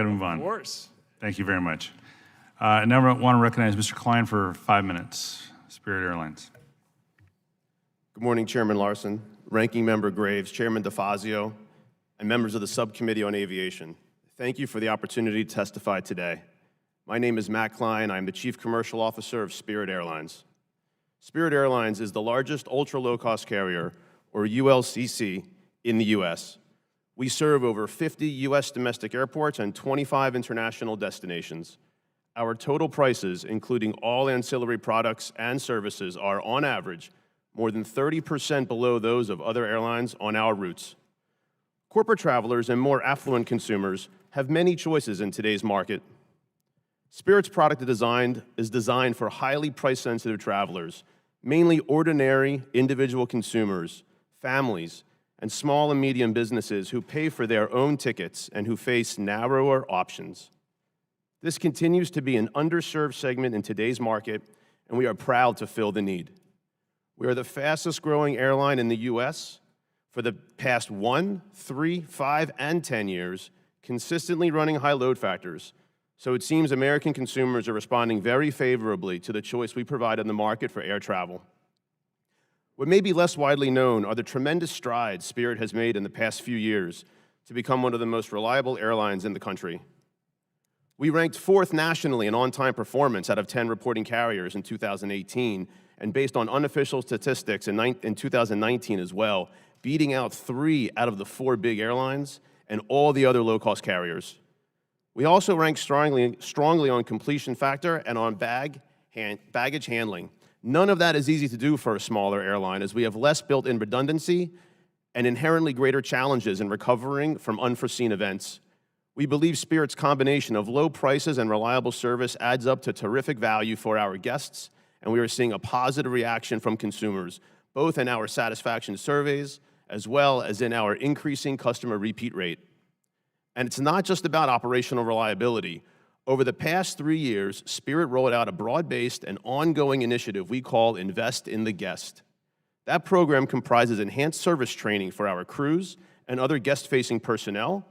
move on. Of course. Thank you very much. Now I want to recognize Mr. Klein for 5 minutes, Spirit Airlines. Good morning, Chairman Larson, Ranking Member Graves, Chairman DeFazio, and members of the Subcommittee on Aviation. Thank you for the opportunity to testify today. My name is Matt Klein. I'm the Chief Commercial Officer of Spirit Airlines. Spirit Airlines is the largest ultra-low-cost carrier, or ULCC, in the U.S. We serve over 50 U.S. domestic airports and 25 international destinations. Our total prices, including all ancillary products and services, are, on average, more than 30% below those of other airlines on our routes. Corporate travelers and more affluent consumers have many choices in today's market. Spirit's product is designed for highly price-sensitive travelers, mainly ordinary individual consumers, families, and small and medium businesses who pay for their own tickets and who face narrower options. This continues to be an underserved segment in today's market, and we are proud to fill the need. We are the fastest-growing airline in the U.S. for the past 1, 3, 5, and 10 years, consistently running high load factors. So it seems American consumers are responding very favorably to the choice we provide in the market for air travel. What may be less widely known are the tremendous strides Spirit has made in the past few years to become one of the most reliable airlines in the country. We ranked 4th nationally in on-time performance out of 10 reporting carriers in 2018, and based on unofficial statistics in 2019 as well, beating out 3 out of the 4 big airlines and all the other low-cost carriers. We also rank strongly on completion factor and on baggage handling. None of that is easy to do for a smaller airline, as we have less built-in redundancy and inherently greater challenges in recovering from unforeseen events. We believe Spirit's combination of low prices and reliable service adds up to terrific value for our guests, and we are seeing a positive reaction from consumers, both in our satisfaction surveys as well as in our increasing customer repeat rate. And it's not just about operational reliability. Over the past 3 years, Spirit rolled out a broad-based and ongoing initiative we call Invest in the Guest. That program comprises enhanced service training for our crews and other guest-facing personnel,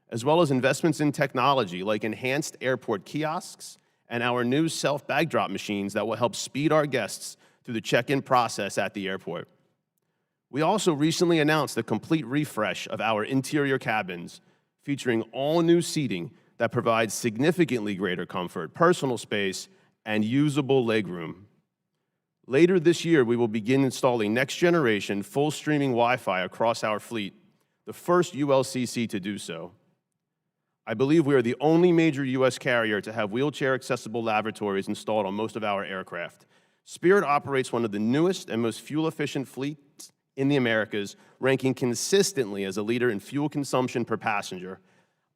as well as investments in technology like enhanced airport kiosks and our new self-bag drop machines that will help speed our guests through the check-in process at the airport. We also recently announced a complete refresh of our interior cabins, featuring all-new seating that provides significantly greater comfort, personal space, and usable legroom. Later this year, we will begin installing next-generation full streaming Wi-Fi across our fleet, the first ULCC to do so. I believe we are the only major U.S. carrier to have wheelchair-accessible lavatories installed on most of our aircraft. Spirit operates one of the newest and most fuel-efficient fleets in the Americas, ranking consistently as a leader in fuel consumption per passenger.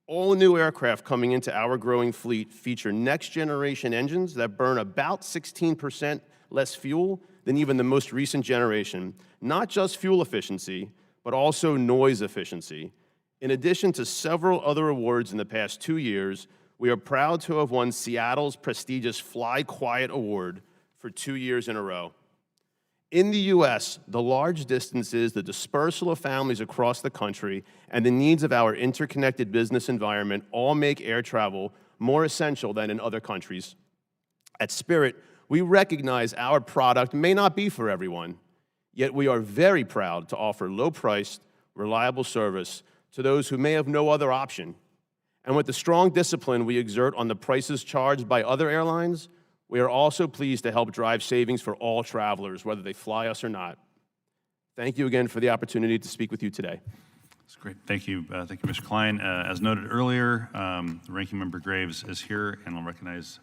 All new aircraft coming into our growing fleet feature next-generation engines that burn about 16% less fuel than even the most recent generation. Not just fuel efficiency, but also noise efficiency. In addition to several other awards in the past 2 years, we are proud to have won Seattle's prestigious Fly Quiet Award for 2 years in a row. In the U.S., the large distances, the dispersal of families across the country, and the needs of our interconnected business environment all make air travel more essential than in other countries. At Spirit, we recognize our product may not be for everyone, yet we are very proud to offer low-priced, reliable service to those who may have no other option. And with the strong discipline we exert on the prices charged by other airlines, we are also pleased to help drive savings for all travelers, whether they fly us or not. Thank you again for the opportunity to speak with you today. That's great. Thank you, Mr. Klein. As noted earlier, the Ranking Member Graves is here, and I'll recognize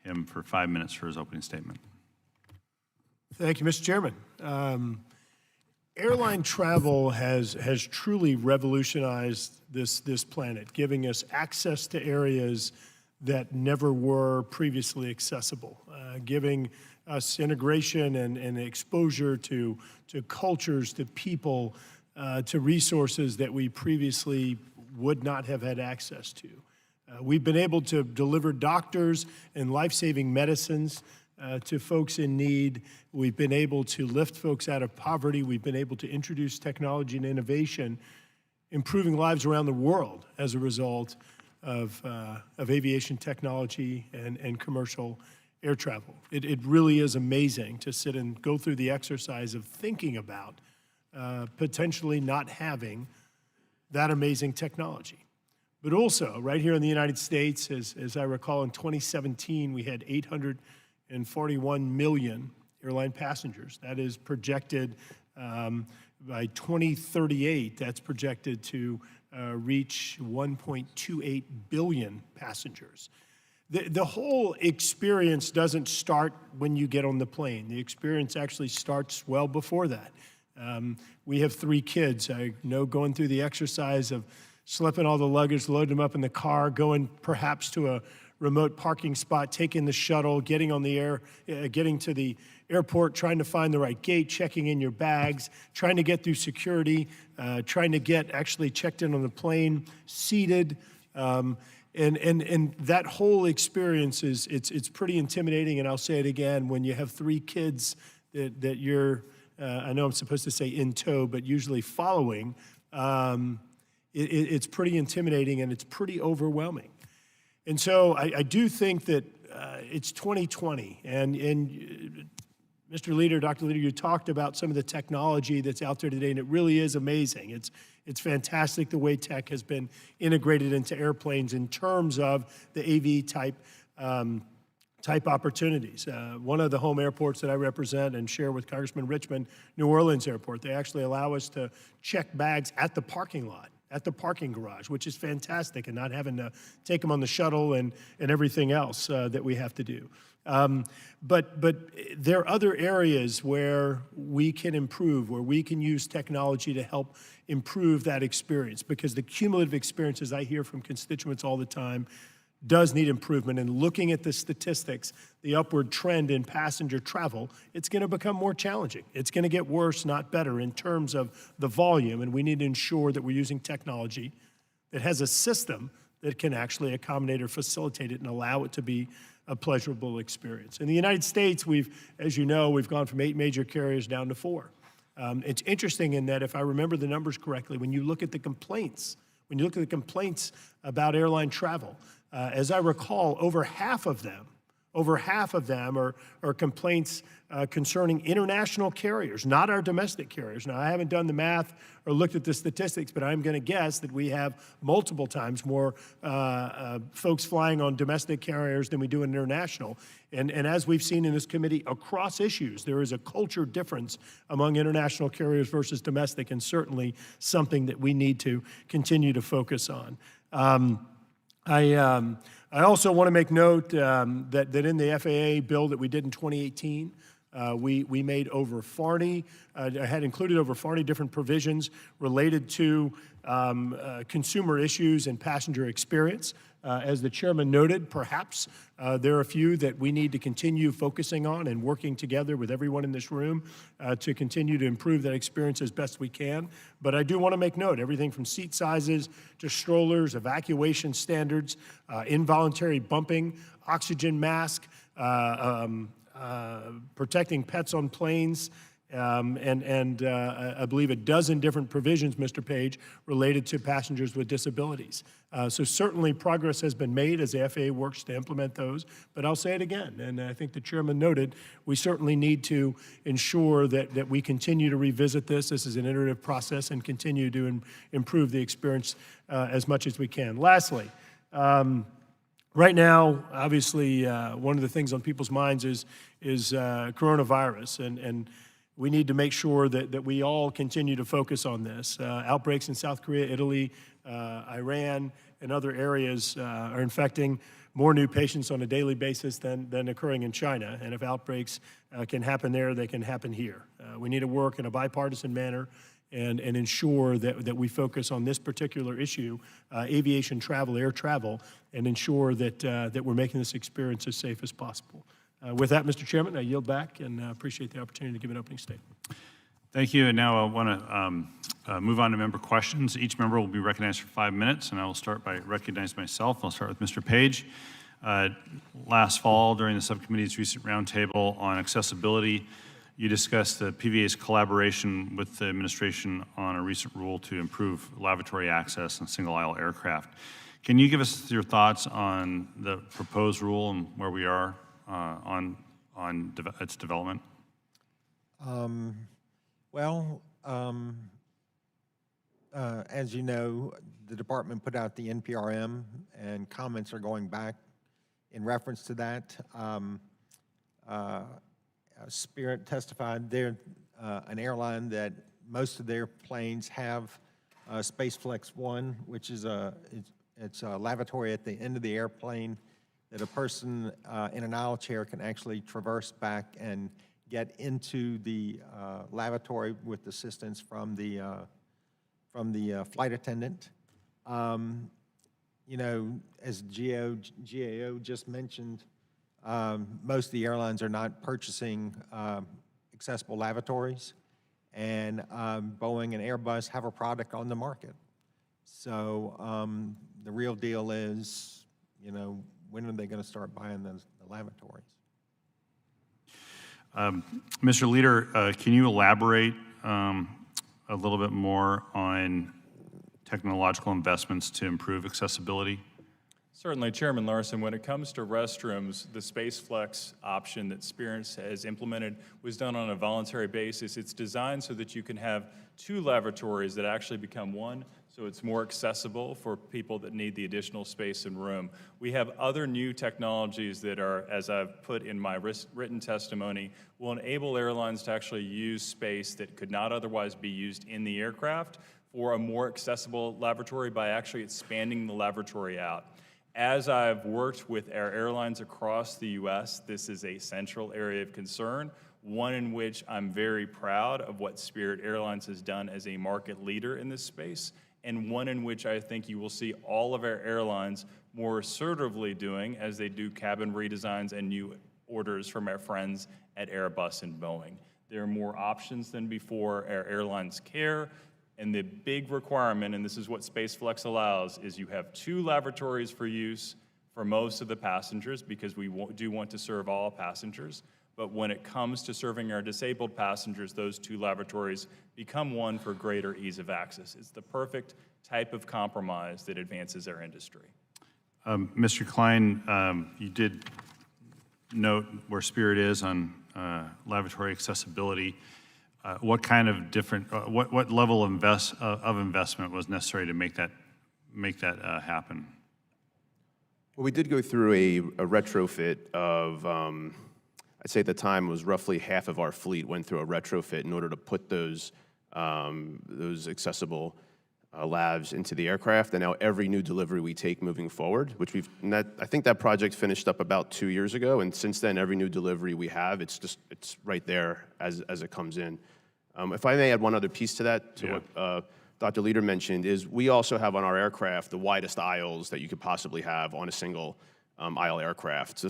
him for 5 minutes for his opening statement. Thank you, Mr. Chairman. Airline travel has truly revolutionized this planet, giving us access to areas that never were previously accessible, giving us integration and exposure to cultures, to people, to resources that we previously would not have had access to. We've been able to deliver doctors and life-saving medicines to folks in need. We've been able to lift folks out of poverty. We've been able to introduce technology and innovation, improving lives around the world as a result of aviation technology and commercial air travel. It really is amazing to sit and go through the exercise of thinking about potentially not having that amazing technology. But also, right here in the United States, as I recall, in 2017, we had 841 million airline passengers. That is projected by 2038, that's projected to reach 1.28 billion passengers. The whole experience doesn't start when you get on the plane. The experience actually starts well before that. We have 3 kids. I know going through the exercise of slipping all the luggage, loading them up in the car, going perhaps to a remote parking spot, taking the shuttle, getting on the getting to the airport, trying to find the right gate, checking in your bags, trying to get through security, trying to get actually checked in on the plane, seated, and that whole experience it's pretty intimidating. And I'll say it again: when you have 3 kids that you're, I know I'm supposed to say in tow, but usually following, it's pretty intimidating and it's pretty overwhelming. And so I do think that it's 2020, and Mr. Leader, Dr. Leader, you talked about some of the technology that's out there today, and it really is amazing. It's fantastic the way tech has been integrated into airplanes in terms of the AV type opportunities. One of the home airports that I represent and share with Congressman Richmond, New Orleans Airport, they actually allow us to check bags at the parking lot. at the parking garage, which is fantastic, and not having to take them on the shuttle and everything else that we have to do. But there are other areas where we can improve, where we can use technology to help improve that experience, because the cumulative experiences I hear from constituents all the time does need improvement. And looking at the statistics, the upward trend in passenger travel, it's going to become more challenging. It's going to get worse, not better, in terms of the volume. And we need to ensure that we're using technology that has a system that can actually accommodate or facilitate it and allow it to be a pleasurable experience. In the United States, as you know, we've gone from 8 major carriers down to 4. It's interesting in that, if I remember the numbers correctly, when you look at the complaints about airline travel, as I recall, over half of them are complaints concerning international carriers, not our domestic carriers. Now, I haven't done the math or looked at the statistics, but I'm going to guess that we have multiple times more folks flying on domestic carriers than we do in international. And as we've seen in this committee across issues, there is a culture difference among international carriers versus domestic, and something that we need to continue to focus on. I also want to make note that in the FAA bill that we did in 2018, we made over 40, had included over 40 different provisions related to consumer issues and passenger experience. As the chairman noted, perhaps there are a few that we need to continue focusing on and working together with everyone in this room to continue to improve that experience as best we can. But I do want to make note, everything from seat sizes to strollers, evacuation standards, involuntary bumping, oxygen mask, protecting pets on planes, and I believe a dozen different provisions, Mr. Page, related to passengers with disabilities. So certainly progress has been made as the FAA works to implement those, but I'll say it again, and I think the chairman noted, we certainly need to ensure that we continue to revisit this. This is an iterative process, and continue to improve the experience as much as we can. Lastly, right now, obviously, one of the things on people's minds is coronavirus, and we need to make sure that we all continue to focus on this. Outbreaks in South Korea, Italy, Iran, and other areas are infecting more new patients on a daily basis than occurring in China. And if outbreaks can happen there, they can happen here. We need to work in a bipartisan manner and ensure that we focus on this particular issue, aviation travel, air travel, and ensure that we're making this experience as safe as possible. With that, Mr. Chairman, I yield back and appreciate the opportunity to give an opening statement. Thank you. And now I want to move on to member questions. Each member will be recognized for 5 minutes, and I will start by recognizing myself. I'll start with Mr. Page. Last fall, during the subcommittee's recent roundtable on accessibility, you discussed the PVA's collaboration with the administration on a recent rule to improve lavatory access in single-aisle aircraft. Can you give us your thoughts on the proposed rule and where we are on its development? As you know, the department put out the NPRM, and comments are going back in reference to that. Spirit testified they're an airline that most of their planes have SpaceFlex 1, which is it's a lavatory at the end of the airplane that a person in an aisle chair can actually traverse back and get into the lavatory with assistance from the flight attendant. You know, as GAO just mentioned, most of the airlines are not purchasing accessible lavatories, and Boeing and Airbus have a product on the market. So the real deal is, you know, when are they going to start buying the lavatories? Mr. Leader, can you elaborate a little bit more on technological investments to improve accessibility? Certainly, Chairman Larson, when it comes to restrooms, the SpaceFlex option that Spirit has implemented was done on a voluntary basis. It's designed so that you can have 2 lavatories that actually become one, so it's more accessible for people that need the additional space and room. We have other new technologies that are, as I've put in my written testimony, will enable airlines to actually use space that could not otherwise be used in the aircraft for a more accessible lavatory by actually expanding the lavatory out. As I've worked with our airlines across the U.S., this is a central area of concern, one in which I'm very proud of what Spirit Airlines has done as a market leader in this space, and one in which I think you will see all of our airlines more assertively doing as they do cabin redesigns and new orders from our friends at Airbus and Boeing. There are more options than before. Our airlines care, and the big requirement, and this is what SpaceFlex allows, is you have 2 lavatories for use for most of the passengers, because we do want to serve all passengers. But when it comes to serving our disabled passengers, those 2 lavatories become 1 for greater ease of access. It's the perfect type of compromise that advances our industry. Mr. Klein, you did note where Spirit is on lavatory accessibility. What kind of different, what level of investment was necessary to make that happen? Well, we did go through a retrofit of, I'd say at the time was roughly half of our fleet went through a retrofit in order to put those accessible lavs into the aircraft. And now every new delivery we take moving forward, which I think that project finished up about 2 years ago. And since then, every new delivery we have, it's right there as it comes in. If I may add one other piece to that, to what Dr. Leader mentioned, is we also have on our aircraft the widest aisles that you could possibly have on a single aisle aircraft.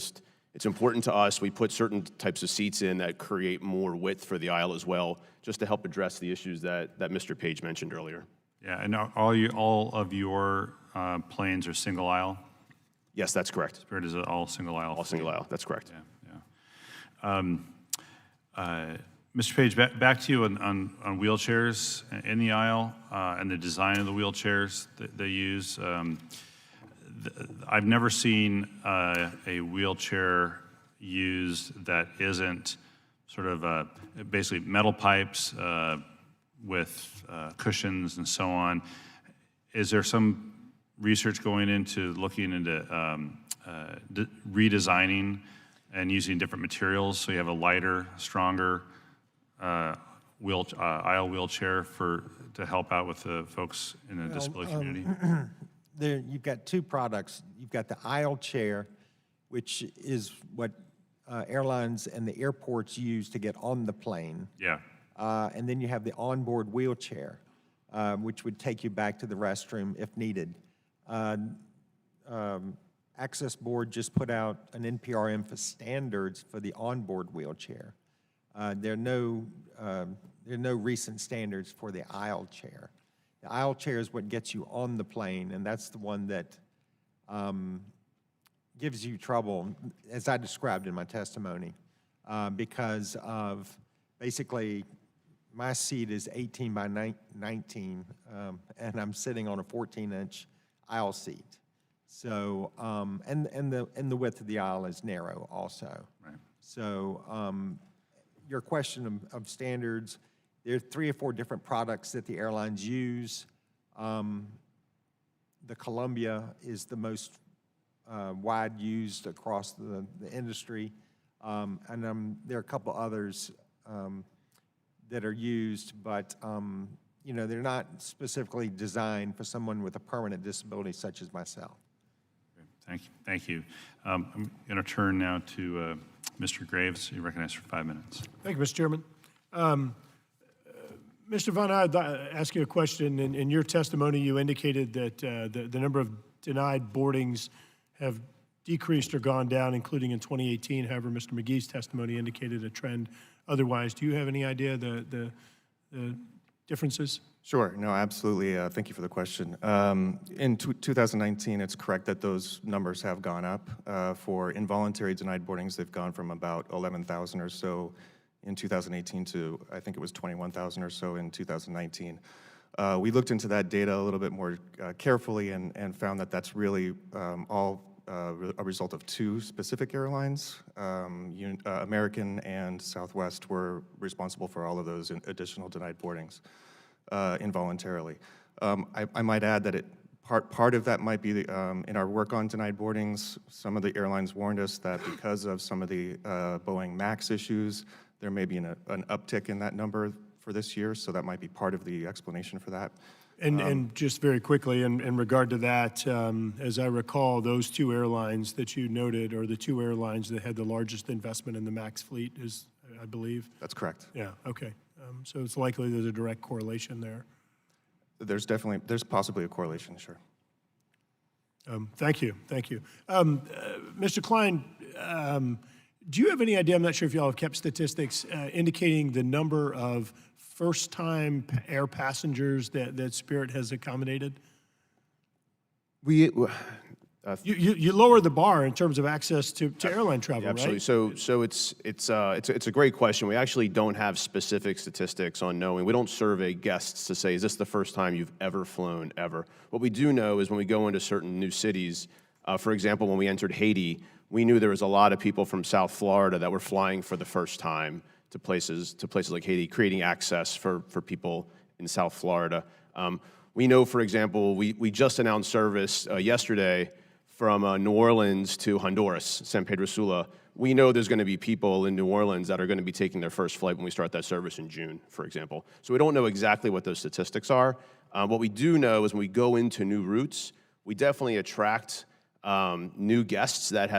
It's important to us. We put certain types of seats in that create more width for the aisle as well, just to help address the issues that Mr. Page mentioned earlier. Yeah, and all of your planes are single aisle? Yes, that's correct. Spirit is all single aisle? All single aisle, that's correct. Yeah. Mr. Page, back to you on wheelchairs in the aisle and the design of the wheelchairs that they use. I've never seen a wheelchair used that isn't sort of basically metal pipes with cushions and so on. Is there some research going into looking into redesigning and using different materials so you have a lighter, stronger aisle wheelchair to help out with the folks in the disability community? You've got 2 products. You've got the aisle chair, which is what airlines and the airports use to get on the plane. Yeah. And then you have the onboard wheelchair, which would take you back to the restroom if needed. Access Board just put out an NPRM for standards for the onboard wheelchair. There are no recent standards for the aisle chair. The aisle chair is what gets you on the plane, and that's the one that gives you trouble, as I described in my testimony, because of basically my seat is 18 by 19, and I'm sitting on a 14-inch aisle seat. So, and the width of the aisle is narrow also. Right. So, your question of standards, there are 3 or 4 different products that the airlines use. The Columbia is the most wide used across the industry, and there are a couple others that are used, but you know, they're not specifically designed for someone with a permanent disability such as myself. Thank you. I'm going to turn now to Mr. Graves. You're recognized for 5 minutes. Thank you, Mr. Chairman. Mr. Vaughn, I'd ask you a question. In your testimony, you indicated that the number of denied boardings have decreased or gone down, including in 2018. However, Mr. McGee's testimony indicated a trend otherwise. Do you have any idea the differences? Sure. No, absolutely. Thank you for the question. In 2019, it's correct that those numbers have gone up. For involuntary denied boardings, they've gone from about 11,000 or so in 2018 to, I think it was 21,000 or so in 2019. We looked into that data a little bit more carefully and found that that's really all a result of 2 specific airlines. American and Southwest were responsible for all of those additional denied boardings involuntarily. I might add that part of that might be in our work on denied boardings. Some of the airlines warned us that because of some of the Boeing MAX issues, there may be an uptick in that number for this year, so that might be part of the explanation for that. And just very quickly, in regard to that, as I recall, those two airlines that you noted are the two airlines that had the largest investment in the MAX fleet, I believe. That's correct. Yeah, okay. So it's likely there's a direct correlation there. There's possibly a correlation, sure. Thank you. Mr. Klein, do you have any idea, I'm not sure if y'all have kept statistics, indicating the number of first-time air passengers that Spirit has accommodated? You lower the bar in terms of access to airline travel, Yeah, absolutely. right? So it's a great question. We actually don't have specific statistics on knowing. We don't survey guests to say, is this the first time you've ever flown ever? What we do know is when we go into certain new cities, for example, when we entered Haiti, we knew there was a lot of people from South Florida that were flying for the first time to places like Haiti, creating access for people in South Florida. We know, for example, we just announced service yesterday from New Orleans to Honduras, San Pedro Sula. We know there's going to be people in New Orleans that are going to be taking their first flight when we start that service in June, for example. So we don't know exactly what those statistics are. What we do know is when we go into new routes, we definitely attract new guests that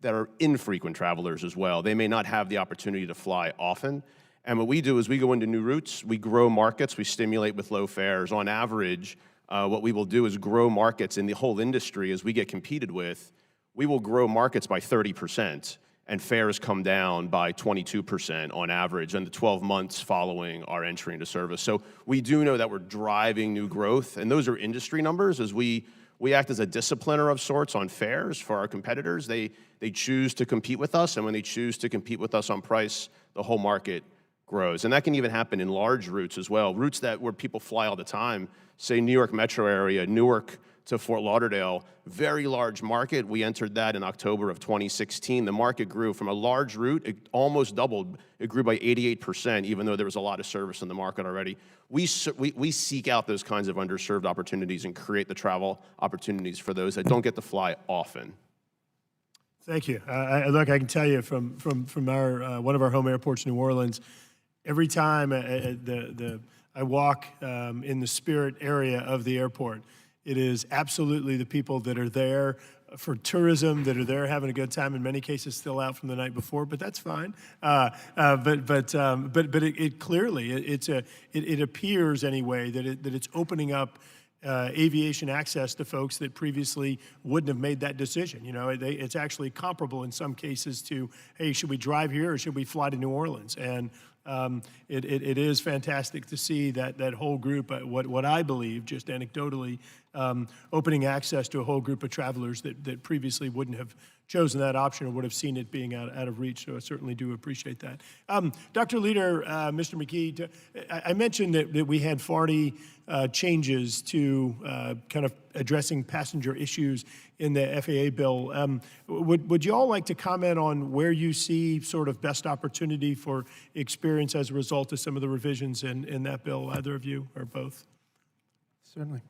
are infrequent travelers as well. They may not have the opportunity to fly often. And what we do is we go into new routes, we grow markets, we stimulate with low fares. On average, what we will do is grow markets in the whole industry as we get competed with. We will grow markets by 30%, and fares come down by 22% on average in the 12 months following our entry into service. So we do know that we're driving new growth, and those are industry numbers as we act as a discipliner of sorts on fares for our competitors. They choose to compete with us, and when they choose to compete with us on price, the whole market grows. And that can even happen in large routes as well, routes where people fly all the time, say New York metro area, Newark to Fort Lauderdale, very large market. We entered that in October of 2016. The market grew from a large route, it almost doubled. It grew by 88%, even though there was a lot of service in the market already. We seek out those kinds of underserved opportunities and create the travel opportunities for those that don't get to fly often. Thank you. Look, I can tell you from our one of our home airports, New Orleans, every time I walk in the Spirit area of the airport, it is absolutely the people that are there for tourism, that are there having a good time, in many cases still out from the night before, but that's fine. But it clearly, it appears anyway that it's opening up aviation access to folks that previously wouldn't have made that decision. You know, it's actually comparable in some cases to, hey, should we drive here or should we fly to New Orleans? And it is fantastic to see that whole group, what I believe, just anecdotally, opening access to a whole group of travelers that previously wouldn't have chosen that option or would have seen it being out of reach. So I certainly do appreciate that. Dr. Leader, Mr. McKee, I mentioned that we had 40 changes to kind of addressing passenger issues in the FAA bill. Would you all like to comment on where you see sort of best opportunity for experience as a result of some of the revisions in that bill, either of you or both? Certainly.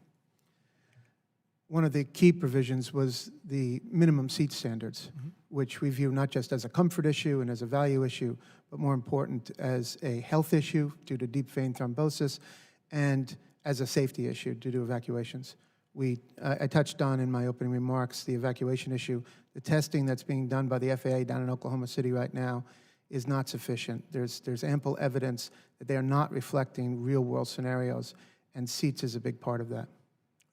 One of the key provisions was the minimum seat standards, which we view not just as a comfort issue and as a value issue, but more important as a health issue due to deep vein thrombosis and as a safety issue due to evacuations. I touched on in my opening remarks the evacuation issue. The testing that's being done by the FAA down in Oklahoma City right now is not sufficient. There's ample evidence that they are not reflecting real-world scenarios, and seats is a big part of that.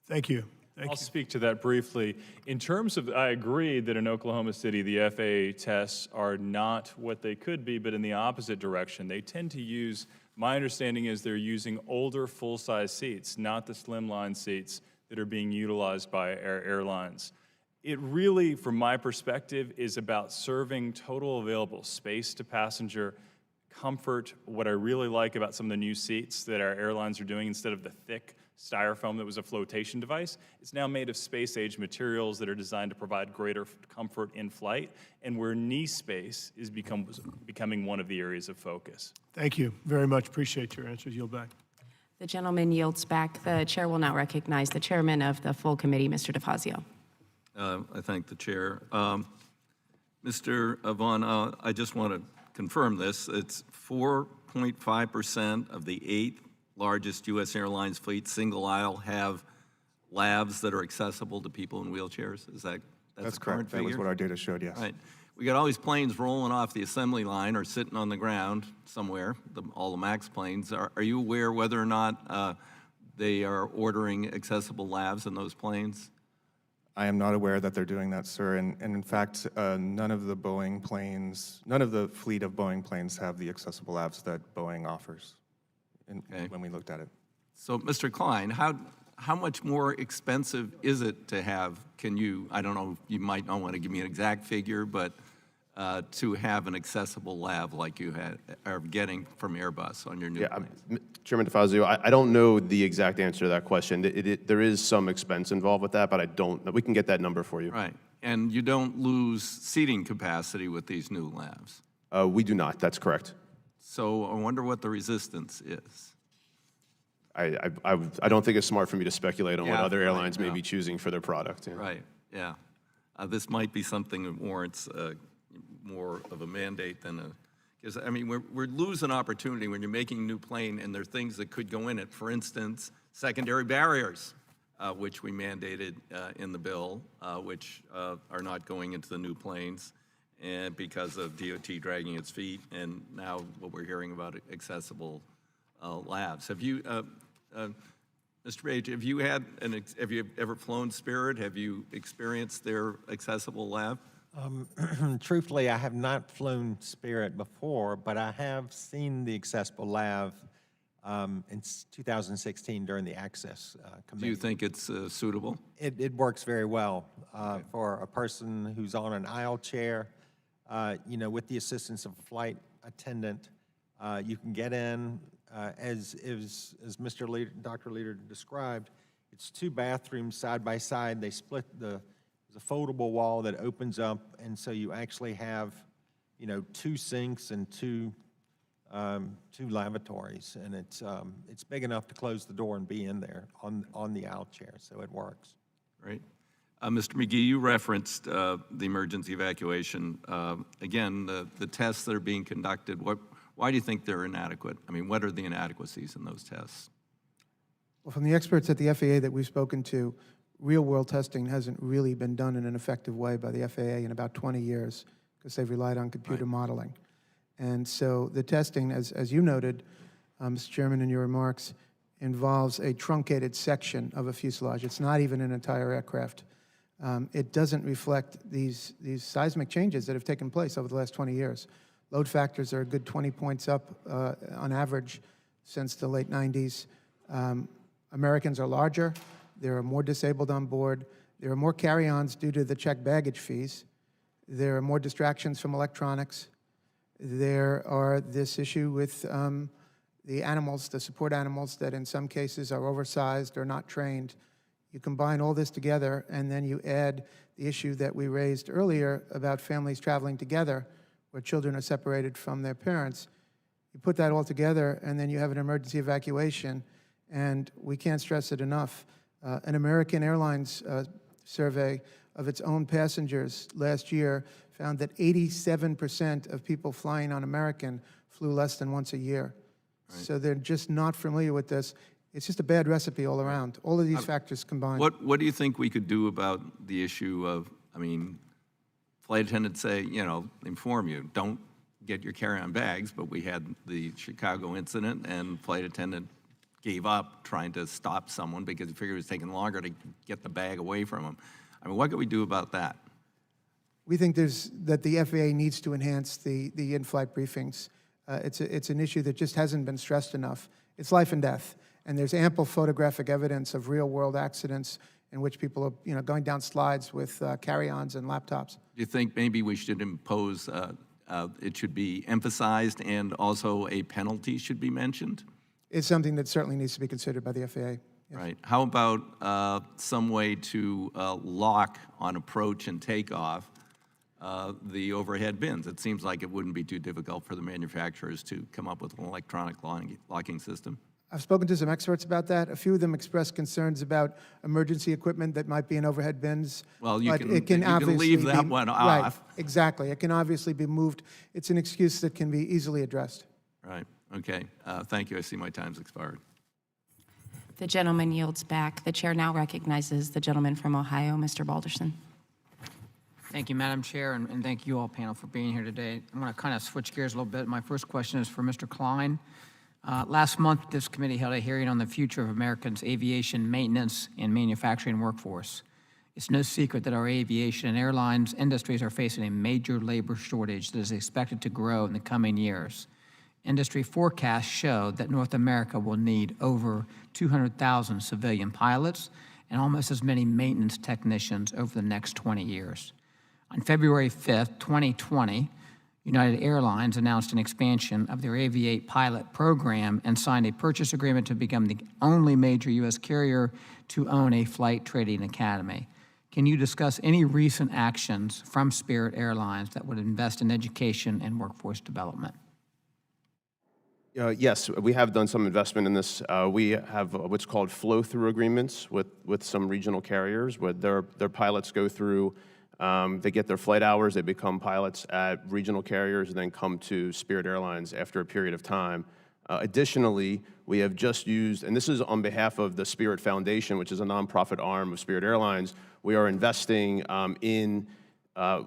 Thank you. I'll speak to that briefly. In terms of, I agree that in Oklahoma City, the FAA tests are not what they could be, but in the opposite direction. They tend to use, my understanding is they're using older full-size seats, not the slimline seats that are being utilized by airlines. It really, from my perspective, is about serving total available space to passenger comfort. What I really like about some of the new seats that our airlines are doing, instead of the thick styrofoam that was a flotation device, it's now made of space-age materials that are designed to provide greater comfort in flight, and where knee space is becoming one of the areas of focus. Thank you very much. Appreciate your answers. Yield back. The gentleman yields back. The chair will now recognize the chairman of the full committee, Mr. DeFazio. I thank the chair. Mr. Vaughn, I just want to confirm this. It's 4.5% of the 8 largest U.S. Airlines fleet, single aisle, have labs that are accessible to people in wheelchairs? That's the current correct. That was figure? what our data showed, yes. Right. We got all these planes rolling off the assembly line or sitting on the ground somewhere, all the MAX planes. Are you aware whether or not they are ordering accessible labs in those planes? I am not aware that they're doing that, sir. And in fact, none of the fleet of Boeing planes have the accessible labs that Boeing offers when we looked at it. So, Mr. Klein, how much more expensive is it to have, I don't know, you might not want to give me an exact figure, but to have an accessible lab like you are getting from Airbus on your new planes? Chairman DeFazio, I don't know the exact answer to that question. There is some expense involved with that, but we can get that number for you. Right. And you don't lose seating capacity with these new labs? We do not, that's correct. So I wonder what the resistance is. I don't think it's smart for me to speculate on what Yeah, other airlines right, may yeah. be choosing for their product. Yeah. Right, yeah. This might be something that warrants more of a mandate than because, I mean, we're losing opportunity when you're making a new plane and there are things that could go in it. For instance, secondary barriers, which we mandated in the bill, which are not going into the new planes and because of DOT dragging its feet, and now what we're hearing about accessible labs. Have you, Mr. Page, have you ever flown Spirit? Have you experienced their accessible lab? Truthfully, I have not flown Spirit before, but I have seen the accessible lab in 2016 during the Access Committee. Do you think it's suitable? It works very well for a person who's on an aisle chair. With the assistance of a flight attendant, you can get in. As Dr. Leader described, it's 2 bathrooms side by side. They split there's a foldable wall that opens up, and so you actually have, 2 sinks and 2 lavatories, and it's big enough to close the door and be in there on the aisle chair, so it works. Right. Mr. McGee, you referenced the emergency evacuation. Again, the tests that are being conducted, why do you think they're inadequate? I mean, what are the inadequacies in those tests? Well, from the experts at the FAA that we've spoken to, real-world testing hasn't really been done in an effective way by the FAA in about 20 years because they've relied on computer modeling. And so the testing, as you noted, Mr. Chairman, in your remarks, involves a truncated section of a fuselage. It's not even an entire aircraft. It doesn't reflect these seismic changes that have taken place over the last 20 years. Load factors are a good 20 points up on average since the late 90s. Americans are larger. There are more disabled on board. There are more carry-ons due to the checked baggage fees. There are more distractions from electronics. There are this issue with the animals, the support animals that in some cases are oversized or not trained. You combine all this together, and then you add the issue that we raised earlier about families traveling together where children are separated from their parents. You put that all together, and then you have an emergency evacuation, and we can't stress it enough. An American Airlines survey of its own passengers last year found that 87% of people flying on American flew less than once a year. Right. So they're just not familiar with this. It's just a bad recipe all around. All of these factors combined. What do you think we could do about the issue of, flight attendants say, inform you, don't get your carry-on bags, but we had the Chicago incident and flight attendant gave up trying to stop someone because he figured it was taking longer to get the bag away from him. What can we do about that? We think that the FAA needs to enhance the in-flight briefings. It's an issue that just hasn't been stressed enough. It's life and death, and there's ample photographic evidence of real-world accidents in which people are going down slides with carry-ons and laptops. Do you think maybe we should impose, it should be emphasized and also a penalty should be mentioned? It's something that certainly needs to be considered by the FAA. Yes. Right. How about some way to lock on approach and takeoff the overhead bins? It seems like it wouldn't be too difficult for the manufacturers to come up with an electronic locking system. I've spoken to some experts about that. A few of them expressed concerns about emergency equipment that might be in overhead bins. Well, you but can, it can you can obviously leave that be, one right, off. Exactly. It can obviously be moved. It's an excuse that can be easily addressed. Right. Okay. Thank you. I see my time's expired. The gentleman yields back. The chair now recognizes the gentleman from Ohio, Mr. Balderson. Thank you, Madam Chair, and thank you all, panel, for being here today. I'm going to kind of switch gears a little bit. My first question is for Mr. Klein. Last month, this committee held a hearing on the future of Americans' aviation maintenance and manufacturing workforce. It's no secret that our aviation and airlines industries are facing a major labor shortage that is expected to grow in the coming years. Industry forecasts show that North America will need over 200,000 civilian pilots and almost as many maintenance technicians over the next 20 years. On February 5th, 2020, United Airlines announced an expansion of their Aviate pilot program and signed a purchase agreement to become the only major U.S. carrier to own a flight training academy. Can you discuss any recent actions from Spirit Airlines that would invest in education and workforce development? Yes, we have done some investment in this. We have what's called flow-through agreements with some regional carriers where their pilots go through, they get their flight hours, they become pilots at regional carriers, and then come to Spirit Airlines after a period of time. Additionally, we have just used, and this is on behalf of the Spirit Foundation, which is a nonprofit arm of Spirit Airlines. We are investing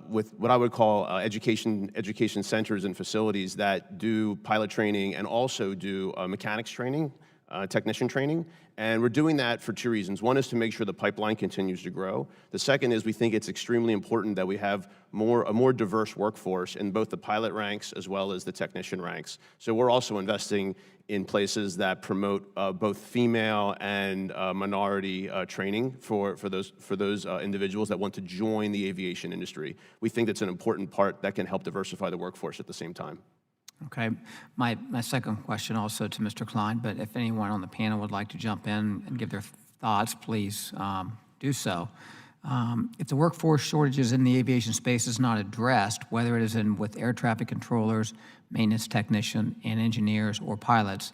with what I would call education centers and facilities that do pilot training and also do mechanics training, technician training. And we're doing that for two reasons. One is to make sure the pipeline continues to grow. The second is we think it's extremely important that we have a more diverse workforce in both the pilot ranks as well as the technician ranks. So we're also investing in places that promote both female and minority training for those individuals that want to join the aviation industry. We think that's an important part that can help diversify the workforce at the same time. Okay. My second question also to Mr. Klein, but if anyone on the panel would like to jump in and give their thoughts, please do so. If the workforce shortages in the aviation space is not addressed, whether it is with air traffic controllers, maintenance technician, and engineers or pilots,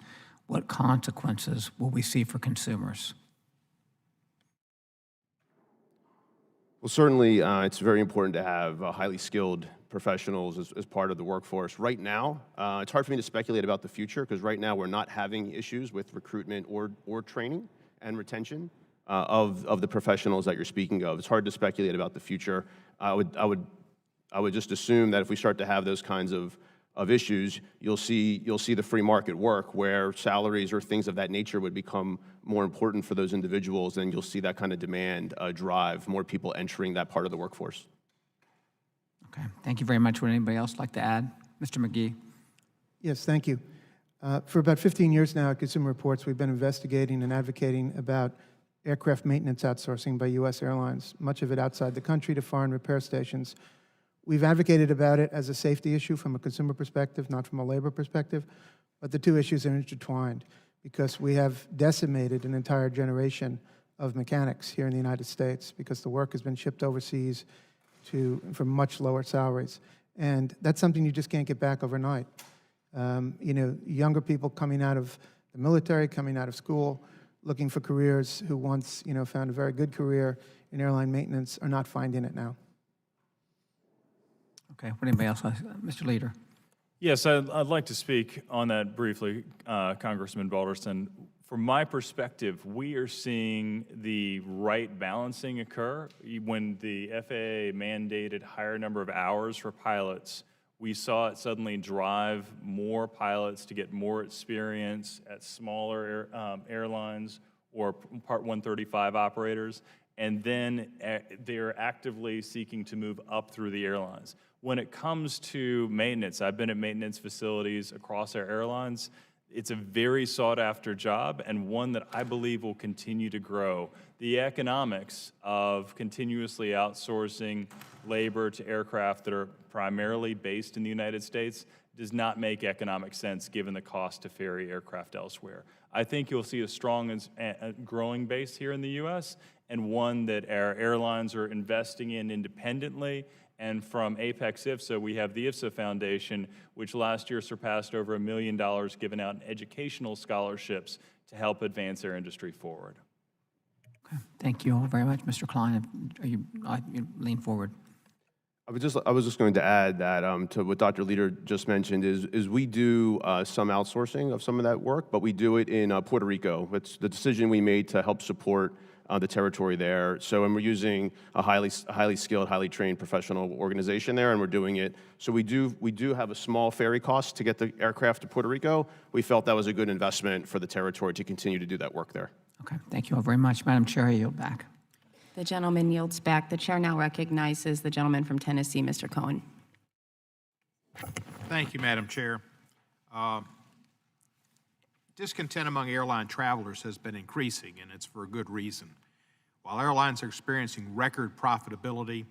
what consequences will we see for consumers? Well, certainly it's very important to have highly skilled professionals as part of the workforce. Right now, it's hard for me to speculate about the future because right now we're not having issues with recruitment or training and retention of the professionals that you're speaking of. It's hard to speculate about the future. I would just assume that if we start to have those kinds of issues, you'll see the free market work where salaries or things of that nature would become more important for those individuals, and you'll see that kind of demand drive more people entering that part of the workforce. Okay, thank you very much. Would anybody else like to add? Mr. McGee. Yes, thank you. For about 15 years now at Consumer Reports, we've been investigating and advocating about aircraft maintenance outsourcing by U.S. airlines, much of it outside the country to foreign repair stations. We've advocated about it as a safety issue from a consumer perspective, not from a labor perspective, but the two issues are intertwined because we have decimated an entire generation of mechanics here in the United States because the work has been shipped overseas for much lower salaries. And that's something you just can't get back overnight. Younger people coming out of the military, coming out of school, looking for careers who once, found a very good career in airline maintenance are not finding it now. Okay, would anybody else? Mr. Leader. Yes, I'd like to speak on that briefly, Congressman Balderson. From my perspective, we are seeing the right balancing occur. When the FAA mandated higher number of hours for pilots, we saw it suddenly drive more pilots to get more experience at smaller airlines or Part 135 operators, and then they're actively seeking to move up through the airlines. When it comes to maintenance, I've been at maintenance facilities across our airlines. It's a very sought-after job and one that I believe will continue to grow. The economics of continuously outsourcing labor to aircraft that are primarily based in the United States does not make economic sense given the cost to ferry aircraft elsewhere. I think you'll see a strong and growing base here in the U.S. and one that our airlines are investing in independently. And from Apex IFSA, we have the IFSA Foundation, which last year surpassed over $1 million given out in educational scholarships to help advance our industry forward. Okay, thank you all very much. Mr. Klein, you lean forward. I was just going to add that to what Dr. Leader just mentioned is we do some outsourcing of some of that work, but we do it in Puerto Rico. It's the decision we made to help support the territory there. So, and we're using a highly skilled, highly trained professional organization there, and we're doing it. So we do have a small ferry cost to get the aircraft to Puerto Rico. We felt that was a good investment for the territory to continue to do that work there. Okay, thank you all very much. Madam Chair, I yield back. The gentleman yields back. The chair now recognizes the gentleman from Tennessee, Mr. Cohen. Thank you, Madam Chair. Discontent among airline travelers has been increasing, and it's for a good reason. While airlines are experiencing record profitability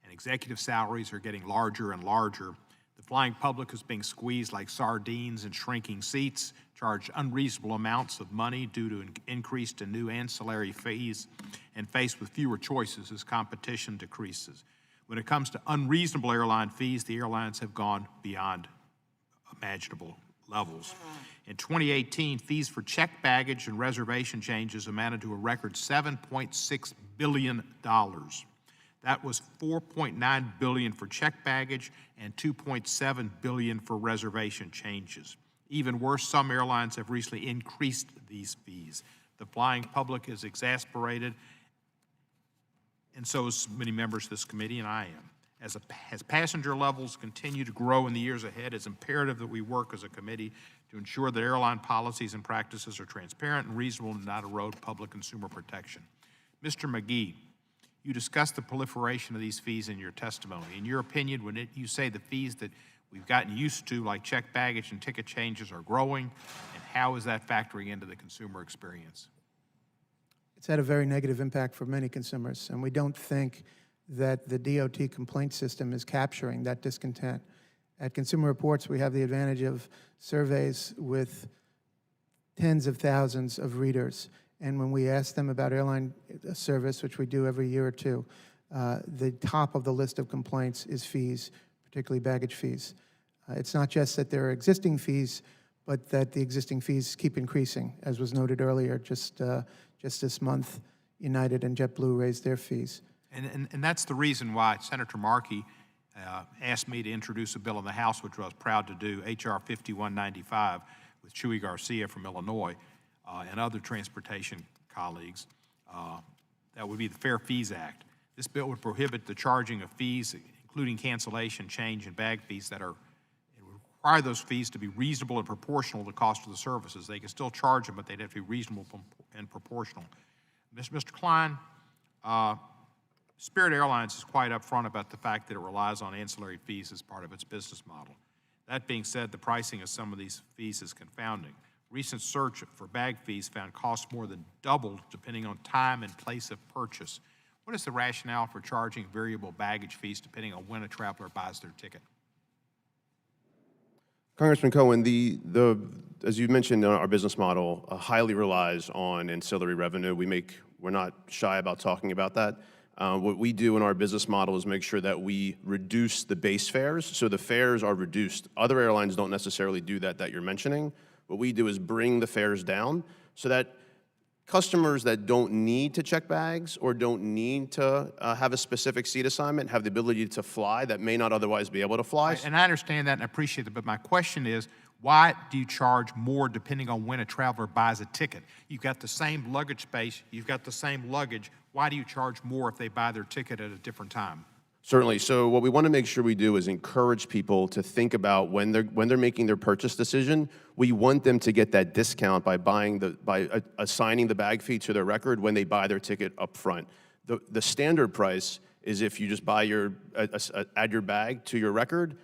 and executive salaries are getting larger and larger, the flying public is being squeezed like sardines in shrinking seats, charged unreasonable amounts of money due to increased and new ancillary fees, and faced with fewer choices as competition decreases. When it comes to unreasonable airline fees, the airlines have gone beyond imaginable levels. In 2018, fees for checked baggage and reservation changes amounted to a record $7.6 billion. That was $4.9 billion for checked baggage and $2.7 billion for reservation changes. Even worse, some airlines have recently increased these fees. The flying public is exasperated, and so is many members of this committee, and I am. As passenger levels continue to grow in the years ahead, it's imperative that we work as a committee to ensure that airline policies and practices are transparent and reasonable and not erode public consumer protection. Mr. McGee, you discussed the proliferation of these fees in your testimony. In your opinion, when you say the fees that we've gotten used to, like checked baggage and ticket changes, are growing, and how is that factoring into the consumer experience? It's had a very negative impact for many consumers, and we don't think that the DOT complaint system is capturing that discontent. At Consumer Reports, we have the advantage of surveys with tens of thousands of readers. And when we ask them about airline service, which we do every year or two, the top of the list of complaints is fees, particularly baggage fees. It's not just that there are existing fees, but that the existing fees keep increasing. As was noted earlier, just this month, United and JetBlue raised their fees. And that's the reason why Senator Markey asked me to introduce a bill in the House, which I was proud to do, H.R. 5195, with Chuy Garcia from Illinois and other transportation colleagues. That would be the Fair Fees Act. This bill would prohibit the charging of fees, including cancellation, change, and bag fees it would require those fees to be reasonable and proportional to the cost of the services. They can still charge them, but they'd have to be reasonable and proportional. Mr. Klein, Spirit Airlines is quite upfront about the fact that it relies on ancillary fees as part of its business model. That being said, the pricing of some of these fees is confounding. Recent search for bag fees found costs more than doubled depending on time and place of purchase. What is the rationale for charging variable baggage fees depending on when a traveler buys their ticket? Congressman Cohen, as you mentioned, our business model highly relies on ancillary revenue. We're not shy about talking about that. What we do in our business model is make sure that we reduce the base fares, so the fares are reduced. Other airlines don't necessarily do that you're mentioning. What we do is bring the fares down so that customers that don't need to check bags or don't need to have a specific seat assignment have the ability to fly that may not otherwise be able to fly. And I understand that and I appreciate it, but my question is, why do you charge more depending on when a traveler buys a ticket? You've got the same luggage space, you've got the same luggage. Why do you charge more if they buy their ticket at a different time? Certainly. So what we want to make sure we do is encourage people to think about when they're making their purchase decision. We want them to get that discount by assigning the bag fee to their record when they buy their ticket up front. The standard price is if you just buy add your bag to your record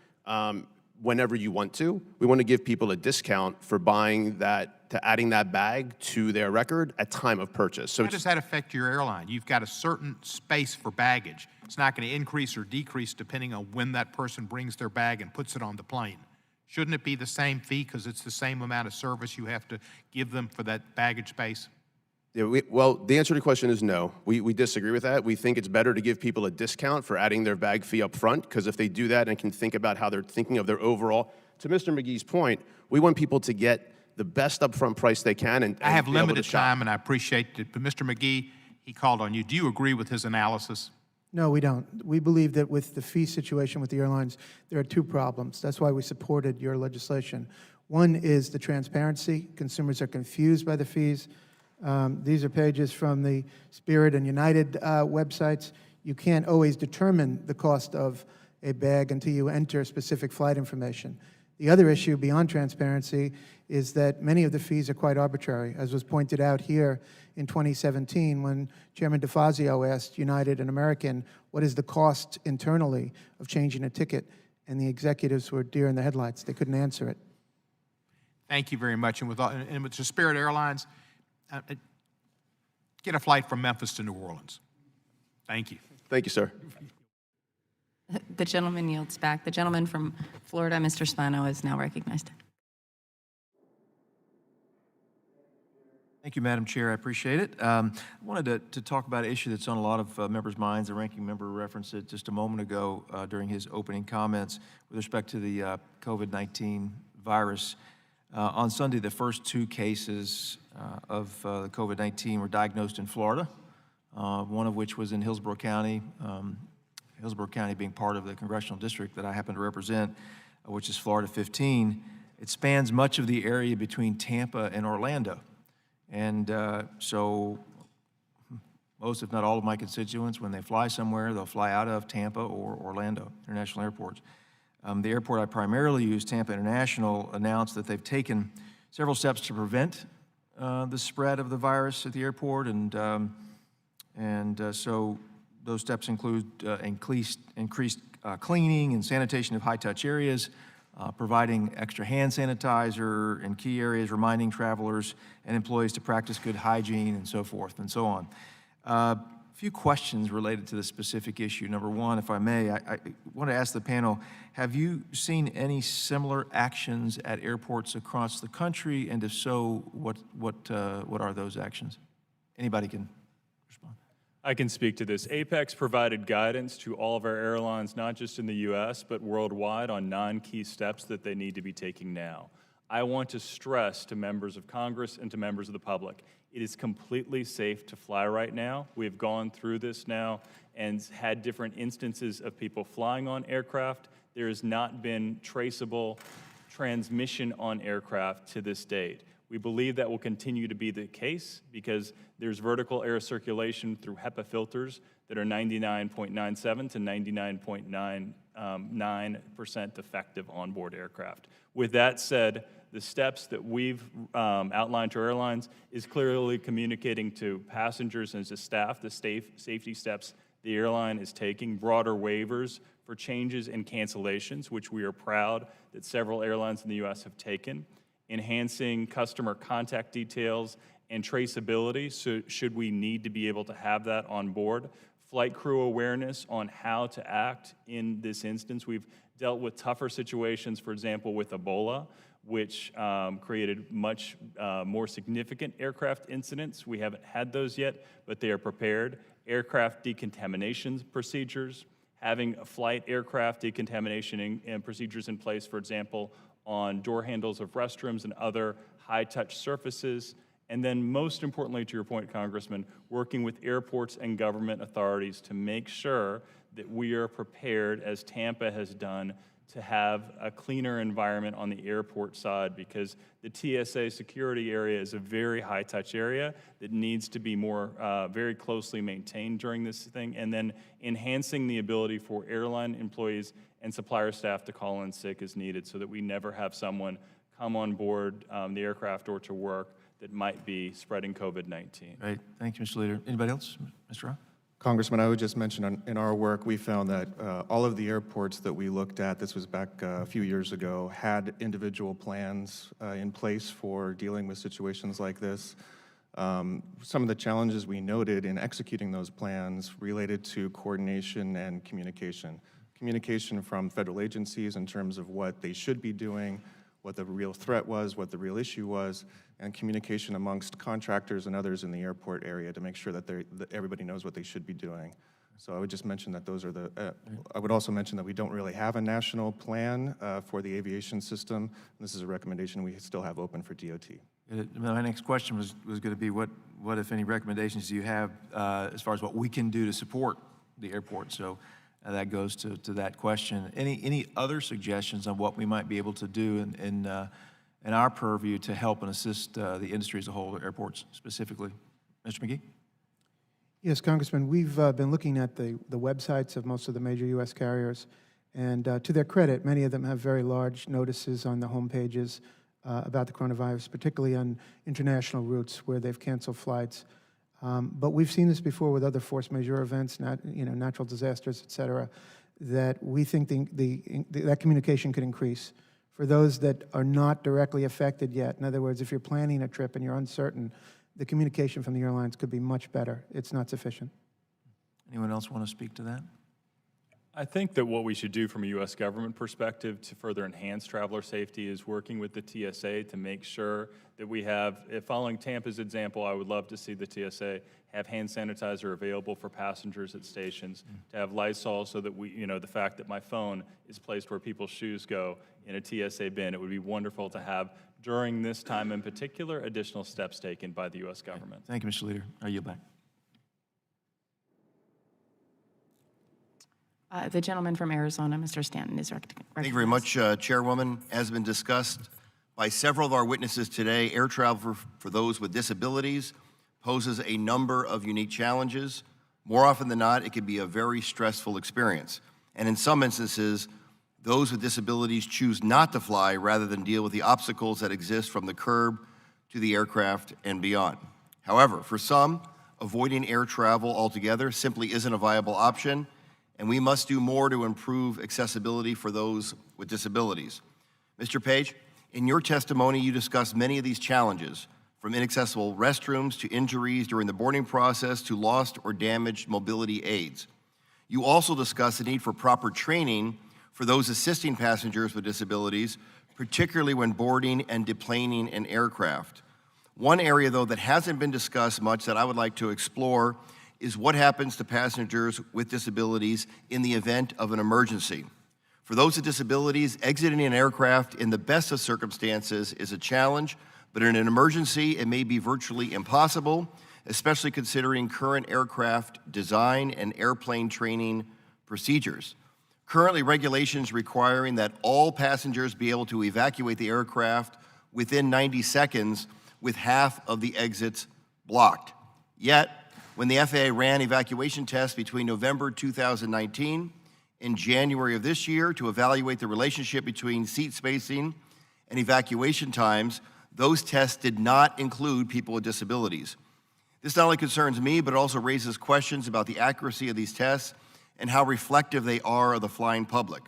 whenever you want to. We want to give people a discount for adding that bag to their record at time of purchase. So how does that affect your airline? You've got a certain space for baggage. It's not going to increase or decrease depending on when that person brings their bag and puts it on the plane. Shouldn't it be the same fee because it's the same amount of service you have to give them for that baggage space? Yeah, well, the answer to the question is no. We disagree with that. We think it's better to give people a discount for adding their bag fee up front, because if they do that and can think about how they're thinking of their overall, to Mr. McGee's point, we want people to get the best upfront price they can. And I have be able to limited shop. time, and I appreciate it. But Mr. McGee, he called on you. Do you agree with his analysis? No, we don't. We believe that with the fee situation with the airlines, there are two problems. That's why we supported your legislation. One is the transparency. Consumers are confused by the fees. These are pages from the Spirit and United websites. You can't always determine the cost of a bag until you enter specific flight information. The other issue beyond transparency is that many of the fees are quite arbitrary, as was pointed out here in 2017 when Chairman DeFazio asked United and American, what is the cost internally of changing a ticket? And the executives were deer in the headlights. They couldn't answer it. Thank you very much. And with the Spirit Airlines, get a flight from Memphis to New Orleans. Thank you. Thank you, sir. The gentleman yields back. The gentleman from Florida, Mr. Spano, is now recognized. Thank you, Madam Chair. I appreciate it. I wanted to talk about an issue that's on a lot of members' minds. The ranking member referenced it just a moment ago during his opening comments with respect to the COVID-19 virus. On Sunday, the first two cases of the COVID-19 were diagnosed in Florida, one of which was in Hillsborough County, Hillsborough County being part of the congressional district that I happen to represent, which is Florida 15. It spans much of the area between Tampa and Orlando. And so most, if not all of my constituents, when they fly somewhere, they'll fly out of Tampa or Orlando International Airports. The airport I primarily use, Tampa International, announced that they've taken several steps to prevent the spread of the virus at the airport, so those steps include increased cleaning and sanitation of high-touch areas, providing extra hand sanitizer in key areas, reminding travelers and employees to practice good hygiene, and so forth and so on. A few questions related to this specific issue. Number one, if I may, I want to ask the panel, have you seen any similar actions at airports across the country? And if so, what are those actions? Anybody can respond. I can speak to this. Apex provided guidance to all of our airlines, not just in the U.S., but worldwide, on 9 key steps that they need to be taking now. I want to stress to members of Congress and to members of the public, it is completely safe to fly right now. We've gone through this now and had different instances of people flying on aircraft. There has not been traceable transmission on aircraft to this date. We believe that will continue to be the case because there's vertical air circulation through HEPA filters that are 99.97 to 99.99% effective onboard aircraft. With that said, the steps that we've outlined to airlines is clearly communicating to passengers and to staff the safety steps the airline is taking, broader waivers for changes and cancellations, which we are proud that several airlines in the U.S. have taken, enhancing customer contact details and traceability, so should we need to be able to have that on board. Flight crew awareness on how to act in this instance. We've dealt with tougher situations, for example, with Ebola, which created much more significant aircraft incidents. We haven't had those yet, but they are prepared. Aircraft decontamination procedures, having a flight aircraft decontamination and procedures in place, for example, on door handles of restrooms and other high-touch surfaces. And then most importantly, to your point, Congressman, working with airports and government authorities to make sure that we are prepared, as Tampa has done, to have a cleaner environment on the airport side, because the TSA security area is a very high-touch area that needs to be more very closely maintained during this thing, and then enhancing the ability for airline employees and supplier staff to call in sick as needed so that we never have someone come on board the aircraft or to work that might be spreading COVID-19. Right. Thank you, Mr. Leader. Anybody else? Mr. Rowe? Congressman, I would just mention in our work, we found that all of the airports that we looked at, this was back a few years ago, had individual plans in place for dealing with situations like this. Some of the challenges we noted in executing those plans related to coordination and communication. Communication from federal agencies in terms of what they should be doing, what the real threat was, what the real issue was, and communication amongst contractors and others in the airport area to make sure that everybody knows what they should be doing. So I would just mention that those are the, I would also mention that we don't really have a national plan for the aviation system. This is a recommendation we still have open for DOT. My next question was going to be what, if any, recommendations do you have as far as what we can do to support the airport. So that goes to that question. Any other suggestions on what we might be able to do in our purview to help and assist the industry as a whole, airports specifically? Mr. McGee? Yes, Congressman, we've been looking at the websites of most of the major U.S. carriers, and to their credit, many of them have very large notices on the home pages about the coronavirus, particularly on international routes where they've canceled flights. But we've seen this before with other force majeure events, natural disasters, et cetera, that we think that communication could increase. For those that are not directly affected yet, in other words, if you're planning a trip and you're uncertain, the communication from the airlines could be much better. It's not sufficient. Anyone else want to speak to that? I think that what we should do from a U.S. government perspective to further enhance traveler safety is working with the TSA to make sure that we have, following Tampa's example, I would love to see the TSA have hand sanitizer available for passengers at stations, to have Lysol so that we, the fact that my phone is placed where people's shoes go in a TSA bin, it would be wonderful to have, during this time in particular, additional steps taken by the U.S. government. Thank you, Mr. Leader. I yield back. The gentleman from Arizona, Mr. Stanton, is recognized. Thank you very much, Chairwoman. As has been discussed by several of our witnesses today, air travel for those with disabilities poses a number of unique challenges. More often than not, it can be a very stressful experience. And in some instances, those with disabilities choose not to fly rather than deal with the obstacles that exist from the curb to the aircraft and beyond. However, for some, avoiding air travel altogether simply isn't a viable option, and we must do more to improve accessibility for those with disabilities. Mr. Page, in your testimony, you discussed many of these challenges, from inaccessible restrooms to injuries during the boarding process to lost or damaged mobility aids. You also discussed the need for proper training for those assisting passengers with disabilities, particularly when boarding and deplaning an aircraft. One area, though, that hasn't been discussed much that I would like to explore is what happens to passengers with disabilities in the event of an emergency. For those with disabilities, exiting an aircraft in the best of circumstances is a challenge, but in an emergency, it may be virtually impossible, especially considering current aircraft design and airplane training procedures. Currently, regulations requiring that all passengers be able to evacuate the aircraft within 90 seconds with half of the exits blocked. Yet, when the FAA ran evacuation tests between November 2019 and January of this year to evaluate the relationship between seat spacing and evacuation times, those tests did not include people with disabilities. This not only concerns me, but it also raises questions about the accuracy of these tests and how reflective they are of the flying public.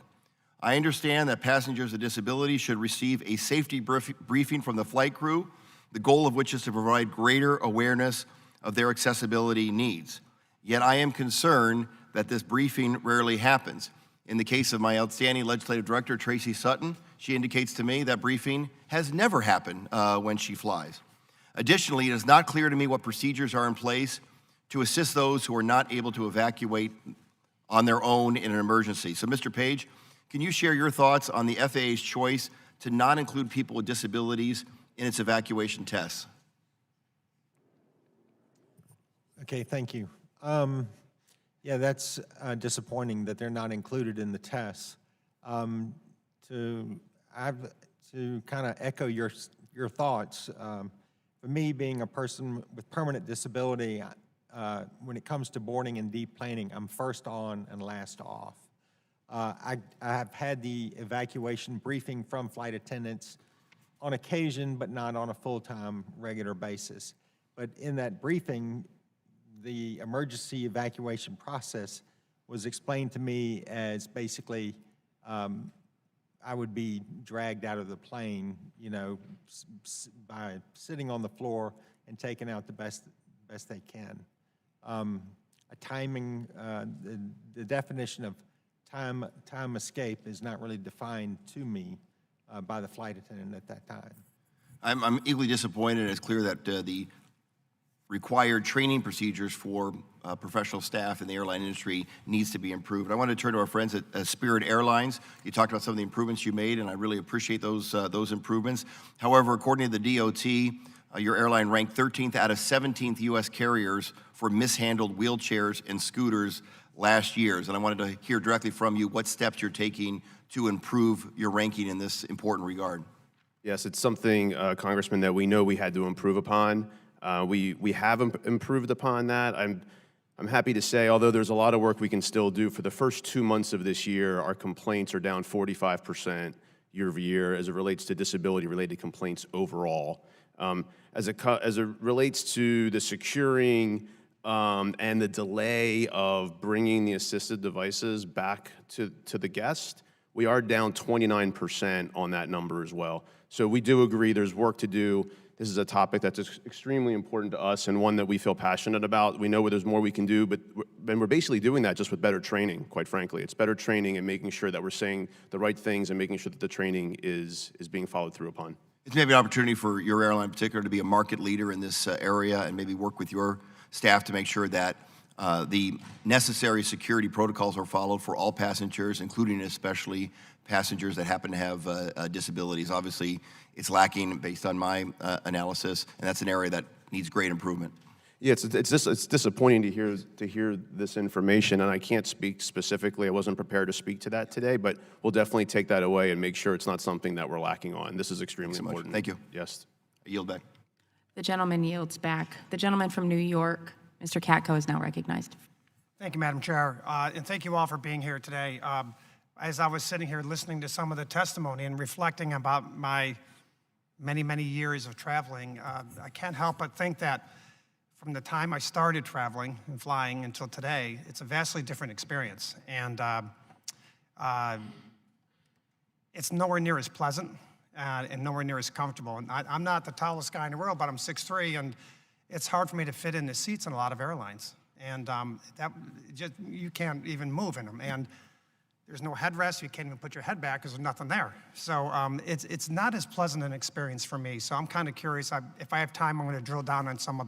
I understand that passengers with disabilities should receive a safety briefing from the flight crew, the goal of which is to provide greater awareness of their accessibility needs. Yet I am concerned that this briefing rarely happens. In the case of my outstanding legislative director, Tracy Sutton, she indicates to me that briefing has never happened when she flies. Additionally, it is not clear to me what procedures are in place to assist those who are not able to evacuate on their own in an emergency. So, Mr. Page, can you share your thoughts on the FAA's choice to not include people with disabilities in its evacuation tests? Okay, thank you. Yeah, that's disappointing that they're not included in the tests. To kind of echo your thoughts, for me, being a person with permanent disability, when it comes to boarding and deplaning, I'm first on and last off. I have had the evacuation briefing from flight attendants on occasion, but not on a full-time, regular basis. But in that briefing, the emergency evacuation process was explained to me as basically I would be dragged out of the plane, by sitting on the floor and taken out the best they can. A timing, the definition of time escape is not really defined to me by the flight attendant at that time. I'm equally disappointed. It's clear that the required training procedures for professional staff in the airline industry needs to be improved. I want to turn to our friends at Spirit Airlines. You talked about some of the improvements you made, and I really appreciate those improvements. However, according to the DOT, your airline ranked 13th out of 17th U.S. carriers for mishandled wheelchairs and scooters last year's. And I wanted to hear directly from you what steps you're taking to improve your ranking in this important regard. Yes, it's something, Congressman, that we know we had to improve upon. We have improved upon that. I'm happy to say, although there's a lot of work we can still do, for the first 2 months of this year, our complaints are down 45% year over year as it relates to disability-related complaints overall. As it relates to the securing and the delay of bringing the assisted devices back to the guest, we are down 29% on that number as well. So we do agree there's work to do. This is a topic that's extremely important to us and one that we feel passionate about. We know there's more we can do, but we're basically doing that just with better training, quite frankly. It's better training and making sure that we're saying the right things and making sure that the training is being followed through upon. It's maybe an opportunity for your airline in particular to be a market leader in this area and maybe work with your staff to make sure that the necessary security protocols are followed for all passengers, including and especially passengers that happen to have disabilities. Obviously, it's lacking based on my analysis, and that's an area that needs great improvement. Yeah, it's disappointing to hear this information, and I can't speak specifically. I wasn't prepared to speak to that today, but we'll definitely take that away and make sure it's not something that we're lacking on. This is extremely important. Thank you. Yes. I yield back. The gentleman yields back. The gentleman from New York, Mr. Katko, is now recognized. Thank you, Madam Chair, and thank you all for being here today. As I was sitting here listening to some of the testimony and reflecting about my many, many years of traveling, I can't help but think that from the time I started traveling and flying until today, it's a vastly different experience. And it's nowhere near as pleasant and nowhere near as comfortable. And I'm not the tallest guy in the world, but I'm 6'3", and it's hard for me to fit in the seats in a lot of airlines. And you can't even move in them. And there's no headrest. You can't even put your head back because there's nothing there. So it's not as pleasant an experience for me. So I'm kind of curious. If I have time, I'm going to drill down on some of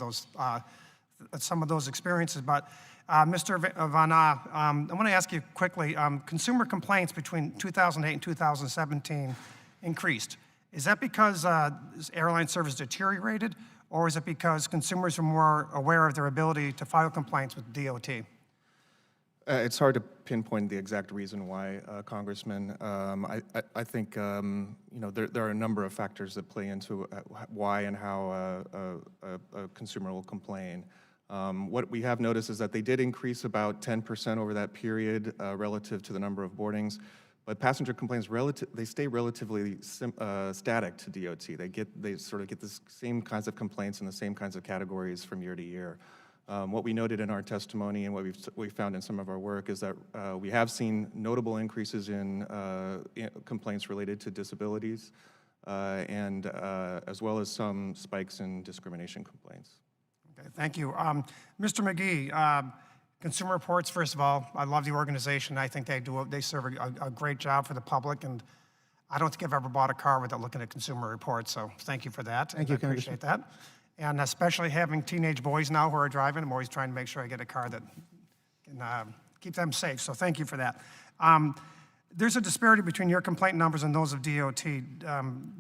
those experiences. But Mr. Vana, I want to ask you quickly. Consumer complaints between 2008 and 2017 increased. Is that because airline service deteriorated, or is it because consumers are more aware of their ability to file complaints with DOT? It's hard to pinpoint the exact reason why, Congressman. I think there are a number of factors that play into why and how a consumer will complain. What we have noticed is that they did increase about 10% over that period relative to the number of boardings, but passenger complaints they stay relatively static to DOT. They sort of get the same kinds of complaints in the same kinds of categories from year to year. What we noted in our testimony and what we found in some of our work is that we have seen notable increases in complaints related to disabilities and as well as some spikes in discrimination complaints. Okay, thank you. Mr. McGee, Consumer Reports, first of all, I love the organization. I think they serve a great job for the public, and I don't think I've ever bought a car without looking at Consumer Reports, so thank you for that. Thank you, I appreciate that. And especially having teenage boys now who are driving, I'm always trying to make sure I get a car that can keep them safe, so thank you for that. There's a disparity between your complaint numbers and those of DOT. Can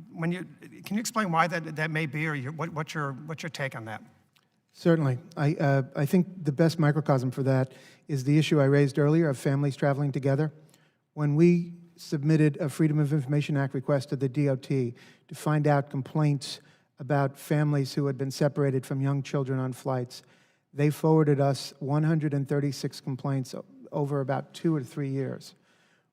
you explain why that may be, or what's your take on that? Certainly. I think the best microcosm for that is the issue I raised earlier of families traveling together. When we submitted a Freedom of Information Act request to the DOT to find out complaints about families who had been separated from young children on flights, they forwarded us 136 complaints over about 2 or 3 years.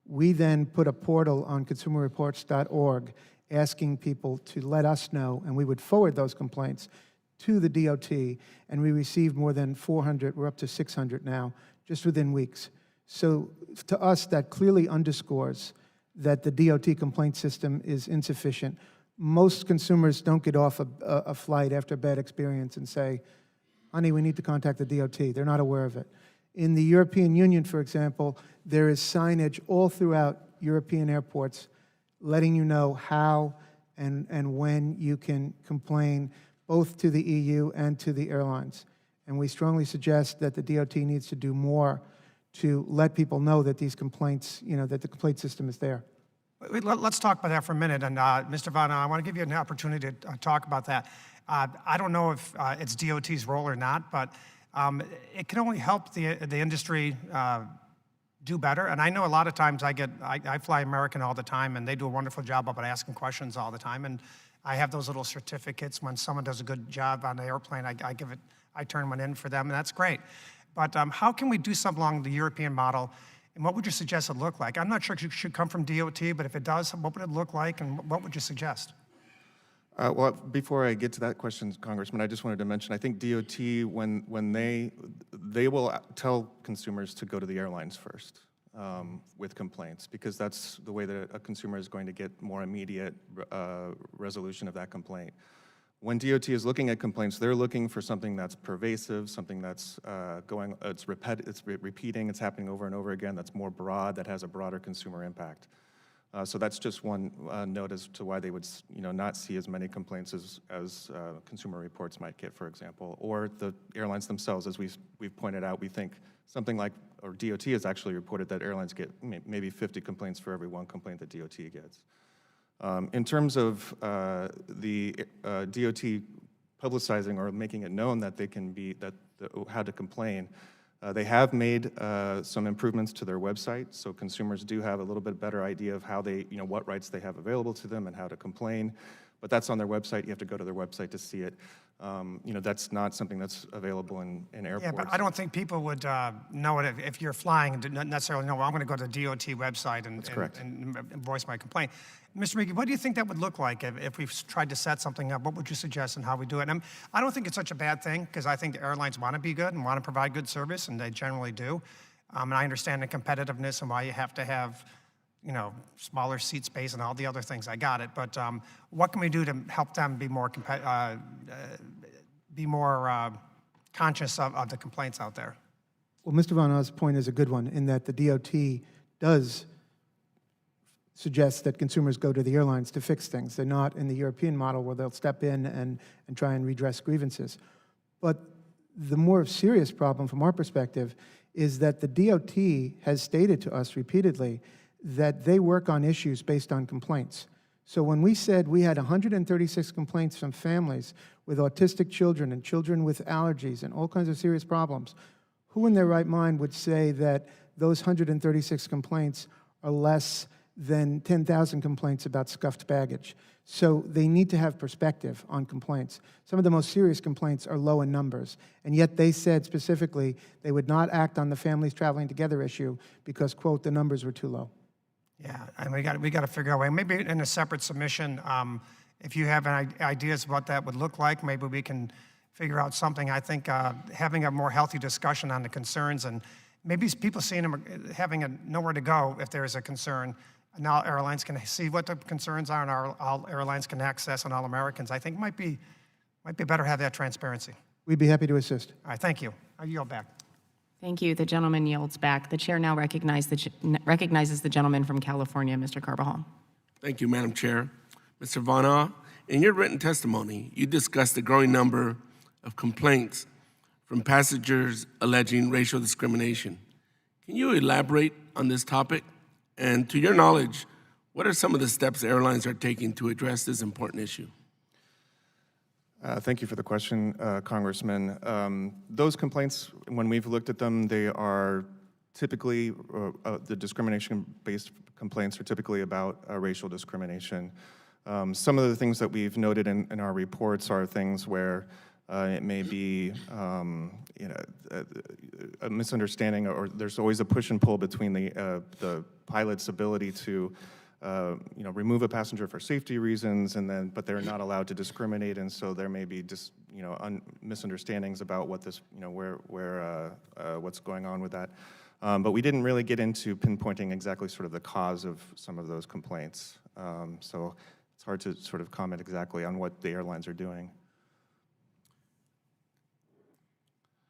We then put a portal on consumerreports.org asking people to let us know, and we would forward those complaints to the DOT, and we received more than 400, we're up to 600 now, just within weeks. So to us, that clearly underscores that the DOT complaint system is insufficient. Most consumers don't get off a flight after a bad experience and say, honey, we need to contact the DOT. They're not aware of it. In the European Union, for example, there is signage all throughout European airports letting you know how and when you can complain both to the EU and to the airlines. And we strongly suggest that the DOT needs to do more to let people know that these complaints, that the complaint system is there. Let's talk about that for a minute. And Mr. Vana, I want to give you an opportunity to talk about that. I don't know if it's DOT's role or not, but It can only help the industry do better. And I know a lot of times I fly American all the time, and they do a wonderful job about asking questions all the time. And I have those little certificates when someone does a good job on the airplane. I turn one in for them, and that's great. But how can we do something along the European model? And what would you suggest it look like? I'm not sure it should come from DOT, but if it does, what would it look like, and what would you suggest? Well, before I get to that question, Congressman, I just wanted to mention, I think DOT, when they will tell consumers to go to the airlines first with complaints, because that's the way that a consumer is going to get more immediate resolution of that complaint. When DOT is looking at complaints, they're looking for something that's pervasive, something that's repeating, it's happening over and over again, that's more broad, that has a broader consumer impact. So that's just one note as to why they would, not see as many complaints as Consumer Reports might get, for example, or the airlines themselves. As we've pointed out, we think something like, or DOT has actually reported that airlines get maybe 50 complaints for every one complaint that DOT gets. In terms of the DOT publicizing or making it known that they can be, how to complain, they have made some improvements to their website, so consumers do have a little bit better idea of how they, what rights they have available to them and how to complain. But that's on their website. You have to go to their website to see it. That's not something that's available in airports. Yeah, but I don't think people would know it if you're flying and didn't necessarily know, well, I'm going to go to the DOT website and voice my complaint. Mr. Meeke, what do you think that would look like if we tried to set something up? What would you suggest and how we do it? And I don't think it's such a bad thing, because I think the airlines want to be good and want to provide good service, and they generally do. And I understand the competitiveness and why you have to have, smaller seat space and all the other things. I got it. But what can we do to help them be more conscious of the complaints out there? Well, Mr. Von Ozz's point is a good one, in that the DOT does suggest that consumers go to the airlines to fix things. They're not in the European model where they'll step in and try and redress grievances. But the more serious problem from our perspective is that the DOT has stated to us repeatedly that they work on issues based on complaints. So when we said we had 136 complaints from families with autistic children and children with allergies and all kinds of serious problems, who in their right mind would say that those 136 complaints are less than 10,000 complaints about scuffed baggage? So they need to have perspective on complaints. Some of the most serious complaints are low in numbers, and yet they said specifically they would not act on the families traveling together issue because, quote, the numbers were too low. Yeah, and we got to figure out a way. Maybe in a separate submission, if you have any ideas what that would look like, maybe we can figure out something. I think having a more healthy discussion on the concerns, and maybe people seeing them having nowhere to go if there is a concern. Now airlines can see what the concerns are, and all airlines can access, and all Americans. I think might be better to have that transparency. We'd be happy to assist. All right, thank you. I yield back. Thank you. The gentleman yields back. The chair now recognizes the gentleman from California, Mr. Carbajal. Thank you, Madam Chair. Mr. Von Oz, in your written testimony, you discussed the growing number of complaints from passengers alleging racial discrimination. Can you elaborate on this topic? And to your knowledge, what are some of the steps airlines are taking to address this important issue? Thank you for the question, Congressman. Those complaints, when we've looked at them, they are typically, the discrimination-based complaints are typically about racial discrimination. Some of the things that we've noted in our reports are things where it may be a misunderstanding, or there's always a push and pull between the pilot's ability to remove a passenger for safety reasons, but they're not allowed to discriminate, and so there may be just misunderstandings about what this, what's going on with that. But we didn't really get into pinpointing exactly sort of the cause of some of those complaints. So it's hard to sort of comment exactly on what the airlines are doing.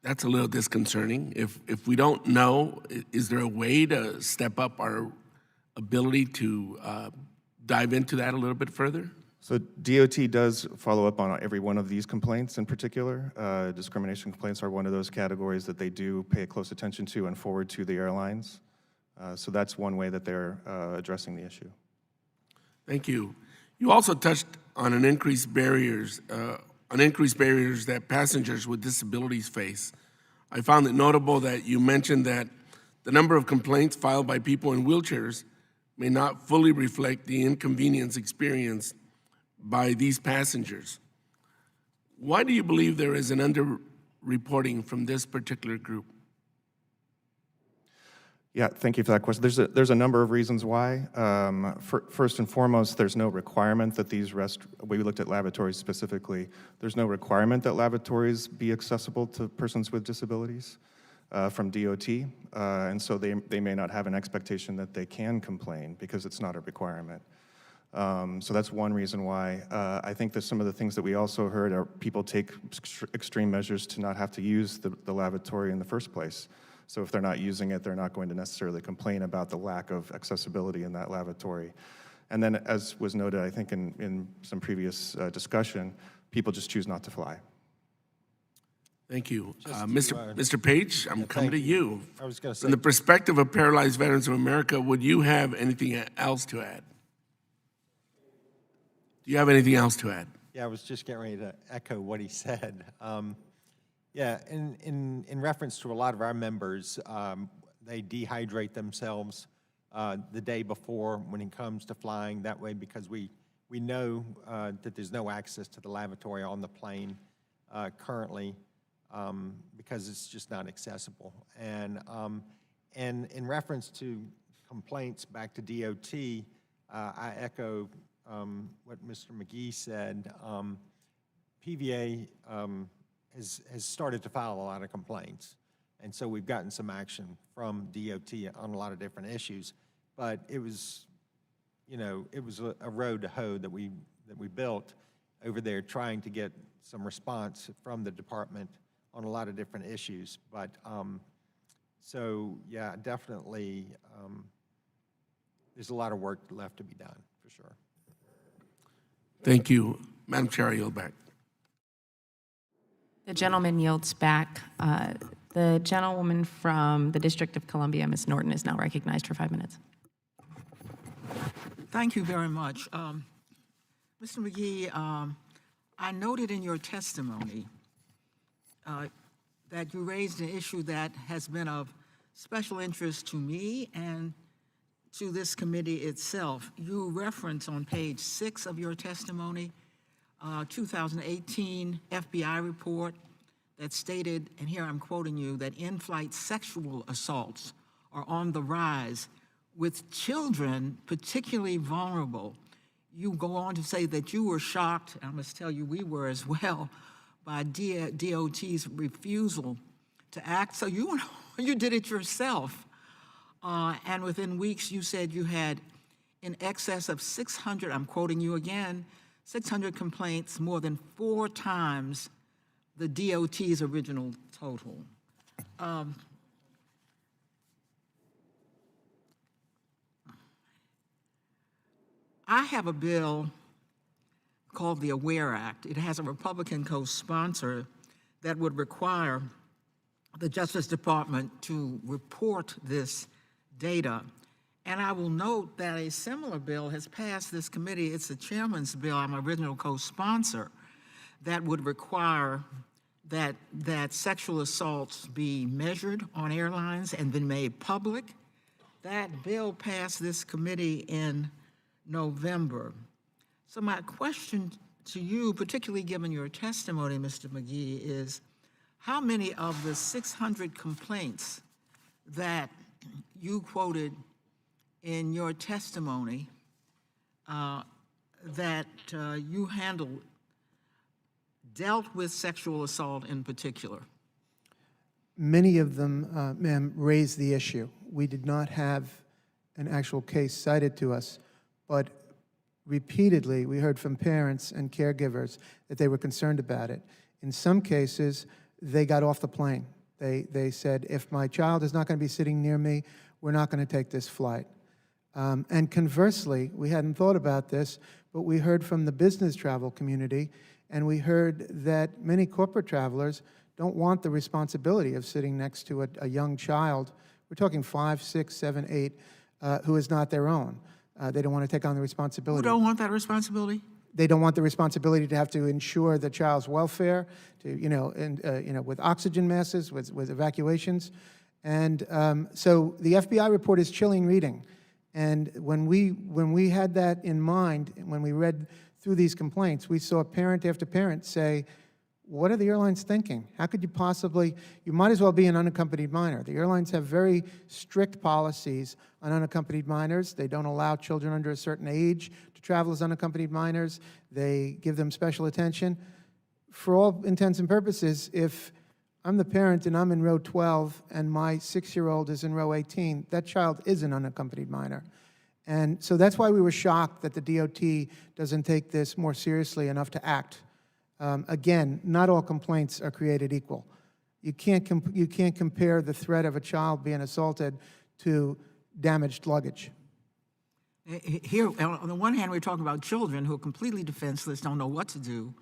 That's a little disconcerting. If we don't know, is there a way to step up our ability to dive into that a little bit further? So DOT does follow up on every one of these complaints in particular. Discrimination complaints are one of those categories that they do pay close attention to and forward to the airlines. So that's one way that they're addressing the issue. Thank you. You also touched on increased barriers that passengers with disabilities face. I found it notable that you mentioned that the number of complaints filed by people in wheelchairs may not fully reflect the inconvenience experienced by these passengers. Why do you believe there is an underreporting from this particular group? Yeah, thank you for that question. There's a number of reasons why. First and foremost, there's no requirement that we looked at lavatories specifically, there's no requirement that lavatories be accessible to persons with disabilities from DOT, and so they may not have an expectation that they can complain because it's not a requirement. So that's one reason why. I think that some of the things that we also heard are people take extreme measures to not have to use the lavatory in the first place. So if they're not using it, they're not going to necessarily complain about the lack of accessibility in that lavatory. And then, as was noted, I think in some previous discussion, people just choose not to fly. Thank you. Mr. Page, I'm coming to you. I was going to say, From the perspective of Paralyzed Veterans of America, would you have anything else to add? Do you have anything else to add? yeah, I was just getting ready to echo what he said. Yeah, in reference to a lot of our members, they dehydrate themselves the day before when it comes to flying. That way, because we know that there's no access to the lavatory on the plane currently because it's just not accessible. And in reference to complaints back to DOT, I echo what Mr. McGee said. PVA has started to file a lot of complaints, and so we've gotten some action from DOT on a lot of different issues. But it was, it was a road to hoe that we built over there, trying to get some response from the department on a lot of different issues. But so yeah, definitely, there's a lot of work left to be done for sure. Thank you. Madam Chair, I yield back. The gentleman yields back. The gentlewoman from the District of Columbia, Ms. Norton, is now recognized for 5 minutes. Thank you very much. Mr. McGee, I noted in your testimony that you raised an issue that has been of special interest to me and to this committee itself. You reference on page 6 of your testimony 2018 FBI report that stated, and here I'm quoting you, that in-flight sexual assaults are on the rise, with children particularly vulnerable. You go on to say that you were shocked, I must tell you we were as well, by DOT's refusal to act. So you did it yourself. And within weeks, you said you had in excess of 600, I'm quoting you again, 600 complaints, more than 4 times the DOT's original total. I have a bill called the AWARE Act. It has a Republican co-sponsor that would require the Justice Department to report this data. And I will note that a similar bill has passed this committee. It's the chairman's bill. I'm an original co-sponsor that would require that sexual assaults be measured on airlines and been made public. That bill passed this committee in November. So my question to you, particularly given your testimony, Mr. McGee, is how many of the 600 complaints that you quoted in your testimony that you handled dealt with sexual assault in particular? Many of them, ma'am, raised the issue. We did not have an actual case cited to us, but repeatedly we heard from parents and caregivers that they were concerned about it. In some cases, they got off the plane. They said, if my child is not going to be sitting near me, we're not going to take this flight. And conversely, we hadn't thought about this, but we heard from the business travel community, and we heard that many corporate travelers don't want the responsibility of sitting next to a young child. We're talking 5, 6, 7, 8, who is not their own. They don't want to take on the responsibility. Who don't want that responsibility? They don't want the responsibility to have to ensure the child's welfare, with oxygen masks, with evacuations. And so the FBI report is chilling reading. And when we had that in mind, when we read through these complaints, we saw parent after parent say, what are the airlines thinking? How could you possibly, you might as well be an unaccompanied minor. The airlines have very strict policies on unaccompanied minors. They don't allow children under a certain age to travel as unaccompanied minors. They give them special attention. For all intents and purposes, if I'm the parent and I'm in row 12 and my 6-year-old is in row 18, that child is an unaccompanied minor. And so that's why we were shocked that the DOT doesn't take this more seriously enough to act. Again, not all complaints are created equal. You can't compare the threat of a child being assaulted to damaged luggage. Here, on the one hand, we're talking about children who are completely defenseless, don't know what to do,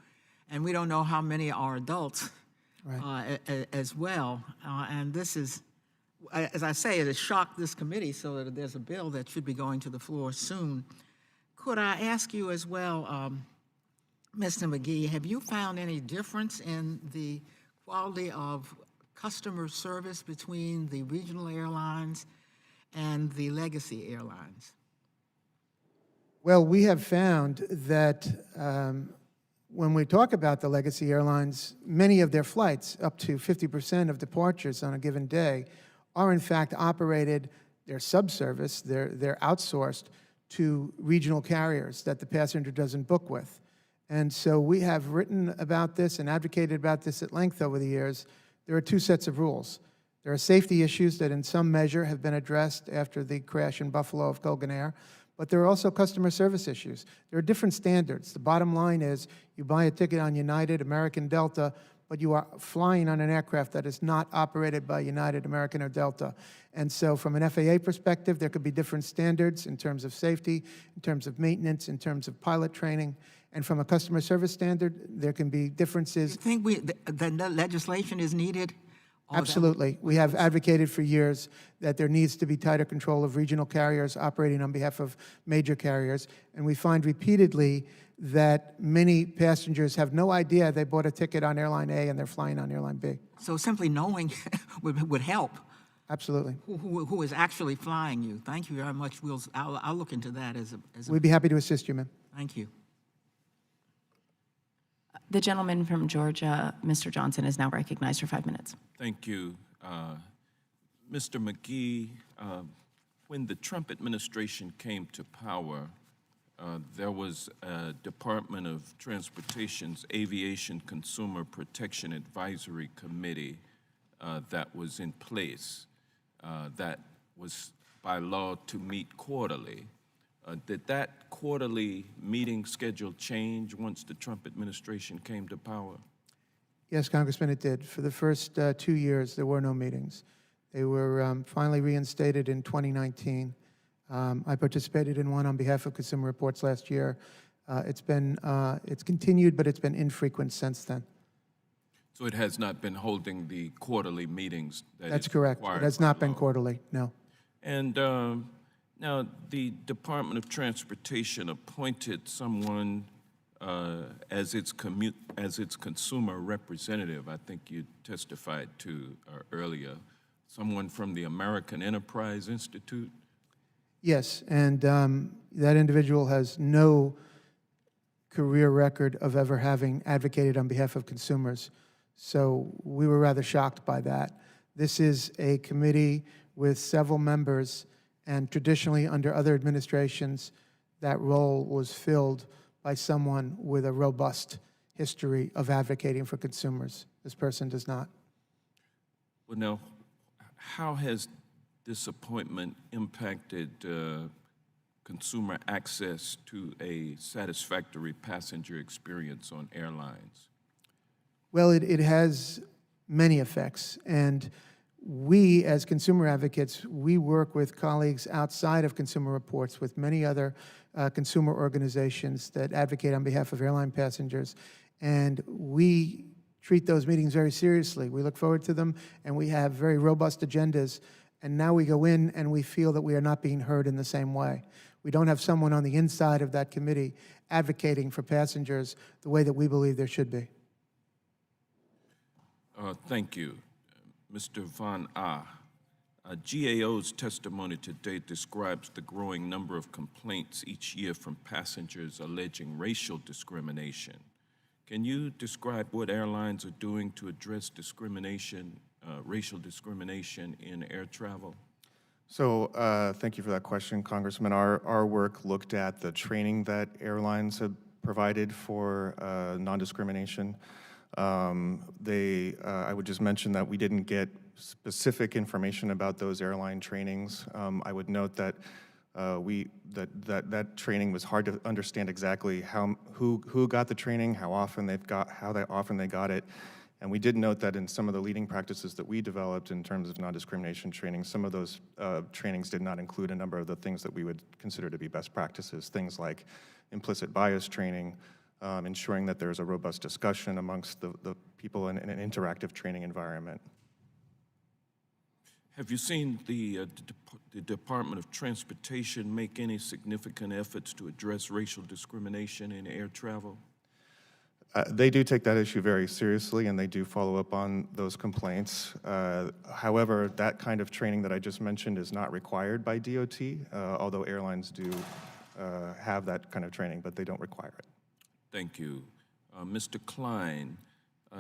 and we don't know how many are adults as well. And this is, as I say, it has shocked this committee, so that there's a bill that should be going to the floor soon. Could I ask you as well, Mr. McGee, have you found any difference in the quality of customer service between the regional airlines and the legacy airlines? Well, we have found that when we talk about the legacy airlines, many of their flights, up to 50% of departures on a given day, are in fact operated, they're subservice, they're outsourced to regional carriers that the passenger doesn't book with. And so we have written about this and advocated about this at length over the years. There are two sets of rules. There are safety issues that in some measure have been addressed after the crash in Buffalo of Colgan Air, but there are also customer service issues. There are different standards. The bottom line is you buy a ticket on United, American, Delta, but you are flying on an aircraft that is not operated by United, American, or Delta. And so from an FAA perspective, there could be different standards in terms of safety, in terms of maintenance, in terms of pilot training. And from a customer service standard, there can be differences. Do you think the legislation is needed? Absolutely. We have advocated for years that there needs to be tighter control of regional carriers operating on behalf of major carriers. And we find repeatedly that many passengers have no idea they bought a ticket on Airline A and they're flying on Airline B. So simply knowing would help. Absolutely. Who is actually flying you. Thank you very much. I'll look into that as a... We'd be happy to assist you, ma'am. Thank you. The gentleman from Georgia, Mr. Johnson, is now recognized for 5 minutes. Thank you. Mr. McGee, when the Trump administration came to power, there was a Department of Transportation's Aviation Consumer Protection Advisory Committee that was in place that was by law to meet quarterly. Did that quarterly meeting schedule change once the Trump administration came to power? Yes, Congressman, it did. For the first 2 years, there were no meetings. They were finally reinstated in 2019. I participated in one on behalf of Consumer Reports last year. It's continued, but it's been infrequent since then. So it has not been holding the quarterly meetings that That's is correct. required It has by not been law. quarterly, no. And now, the Department of Transportation appointed someone as its consumer representative. I think you testified to earlier, someone from the American Enterprise Institute. Yes, and that individual has no career record of ever having advocated on behalf of consumers. So we were rather shocked by that. This is a committee with several members, and traditionally under other administrations, that role was filled by someone with a robust history of advocating for consumers. This person does not. Well, now, how has this appointment impacted consumer access to a satisfactory passenger experience on airlines? Well, it has many effects, and we, as consumer advocates, we work with colleagues outside of Consumer Reports with many other consumer organizations that advocate on behalf of airline passengers, and we treat those meetings very seriously. We look forward to them, and we have very robust agendas, and now we go in and we feel that we are not being heard in the same way. We don't have someone on the inside of that committee advocating for passengers the way that we believe there should be. Thank you. Mr. Von Ah, GAO's testimony today describes the growing number of complaints each year from passengers alleging racial discrimination. Can you describe what airlines are doing to address discrimination, racial discrimination in air travel? So thank you for that question, Congressman. Our work looked at the training that airlines have provided for non-discrimination. I would just mention that we didn't get specific information about those airline trainings. I would note that that training was hard to understand exactly who got the training, how often they got it. And we did note that in some of the leading practices that we developed in terms of non-discrimination training, some of those trainings did not include a number of the things that we would consider to be best practices, things like implicit bias training, ensuring that there's a robust discussion amongst the people in an interactive training environment. Have you seen the Department of Transportation make any significant efforts to address racial discrimination in air travel? They do take that issue very seriously, and they do follow up on those complaints. However, that kind of training that I just mentioned is not required by DOT, although airlines do have that kind of training, but they don't require it. Thank you. Mr. Klein,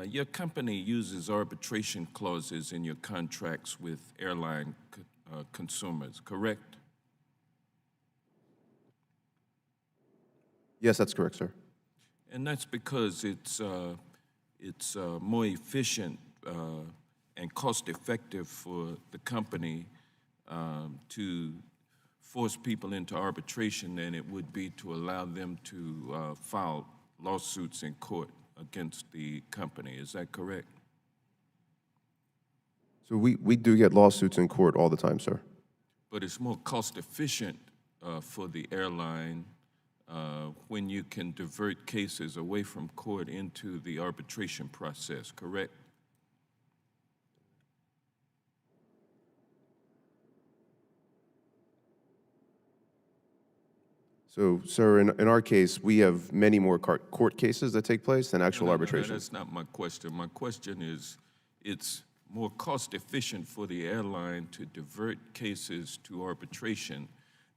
your company uses arbitration clauses in your contracts with airline consumers, correct? Yes, that's correct, sir. And that's because it's more efficient and cost-effective for the company to force people into arbitration than it would be to allow them to file lawsuits in court against the company. Is that correct? So we do get lawsuits in court all the time, sir. But it's more cost-efficient for the airline when you can divert cases away from court into the arbitration process, correct? So, sir, in our case, we have many more court cases that take place than actual arbitration. No, that's not my question. My question is, it's more cost-efficient for the airline to divert cases to arbitration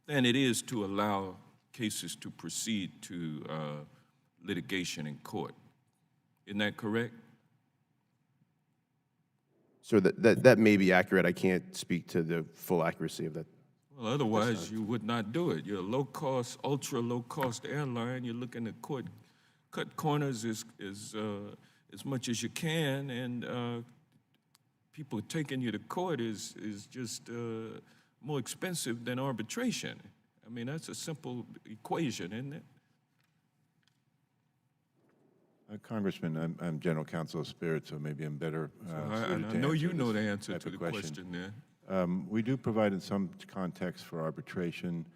than it is to allow cases to proceed to litigation in court. Isn't that correct? So that may be accurate. I can't speak to the full accuracy of that. Well, otherwise you would not do it. You're a low-cost, ultra-low-cost airline. You're looking to cut corners as much as you can, and people taking you to court is just more expensive than arbitration. I mean, that's a simple equation, isn't it? Congressman, I'm General Counsel of Spirit, so maybe I'm better suited I to know answer you know this the answer type to of the question there. We do provide in some context for arbitration.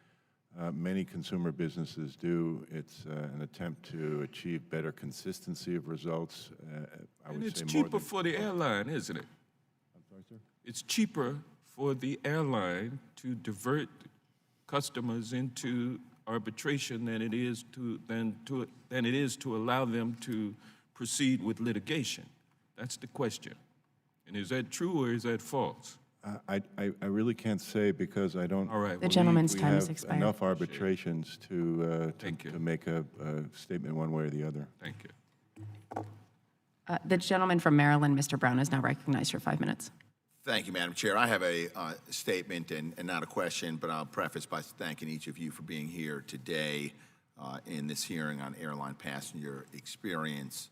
Many consumer businesses do. It's an attempt to achieve better consistency of results. I would And it's say cheaper for the airline, isn't it? I'm sorry, sir? It's cheaper for the airline to divert customers into arbitration than it is to allow them to proceed with litigation. That's the question. And is that true or is that false? I really can't say because I don't. All right. The gentleman's we time has have expired. enough arbitrations to make a statement one way or the other. Thank you. The gentleman from Maryland, Mr. Brown, is now recognized for 5 minutes. Thank you, Madam Chair. I have a statement and not a question, but I'll preface by thanking each of you for being here today in this hearing on airline passenger experience.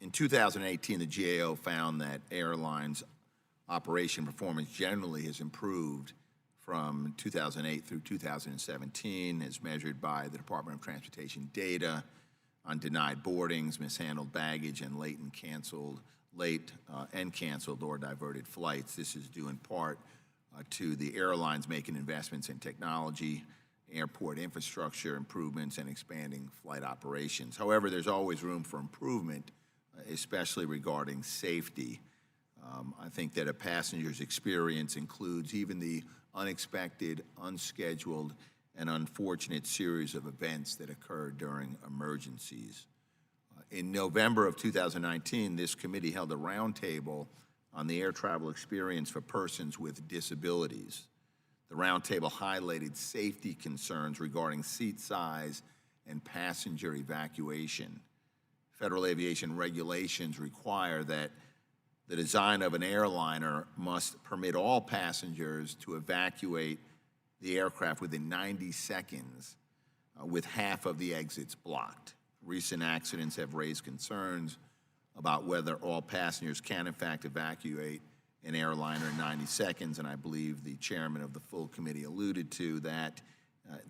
In 2018, the GAO found that airlines' operation performance generally has improved from 2008 through 2017, as measured by the Department of Transportation data on denied boardings, mishandled baggage, and late and canceled or diverted flights. This is due in part to the airlines making investments in technology, airport infrastructure improvements, and expanding flight operations. However, there's always room for improvement, especially regarding safety. I think that a passenger's experience includes even the unexpected, unscheduled, and unfortunate series of events that occur during emergencies. In November of 2019, this committee held a roundtable on the air travel experience for persons with disabilities. The roundtable highlighted safety concerns regarding seat size and passenger evacuation. Federal aviation regulations require that the design of an airliner must permit all passengers to evacuate the aircraft within 90 seconds, with half of the exits blocked. Recent accidents have raised concerns about whether all passengers can in fact evacuate an airliner in 90 seconds, and I believe the chairman of the full committee alluded to that.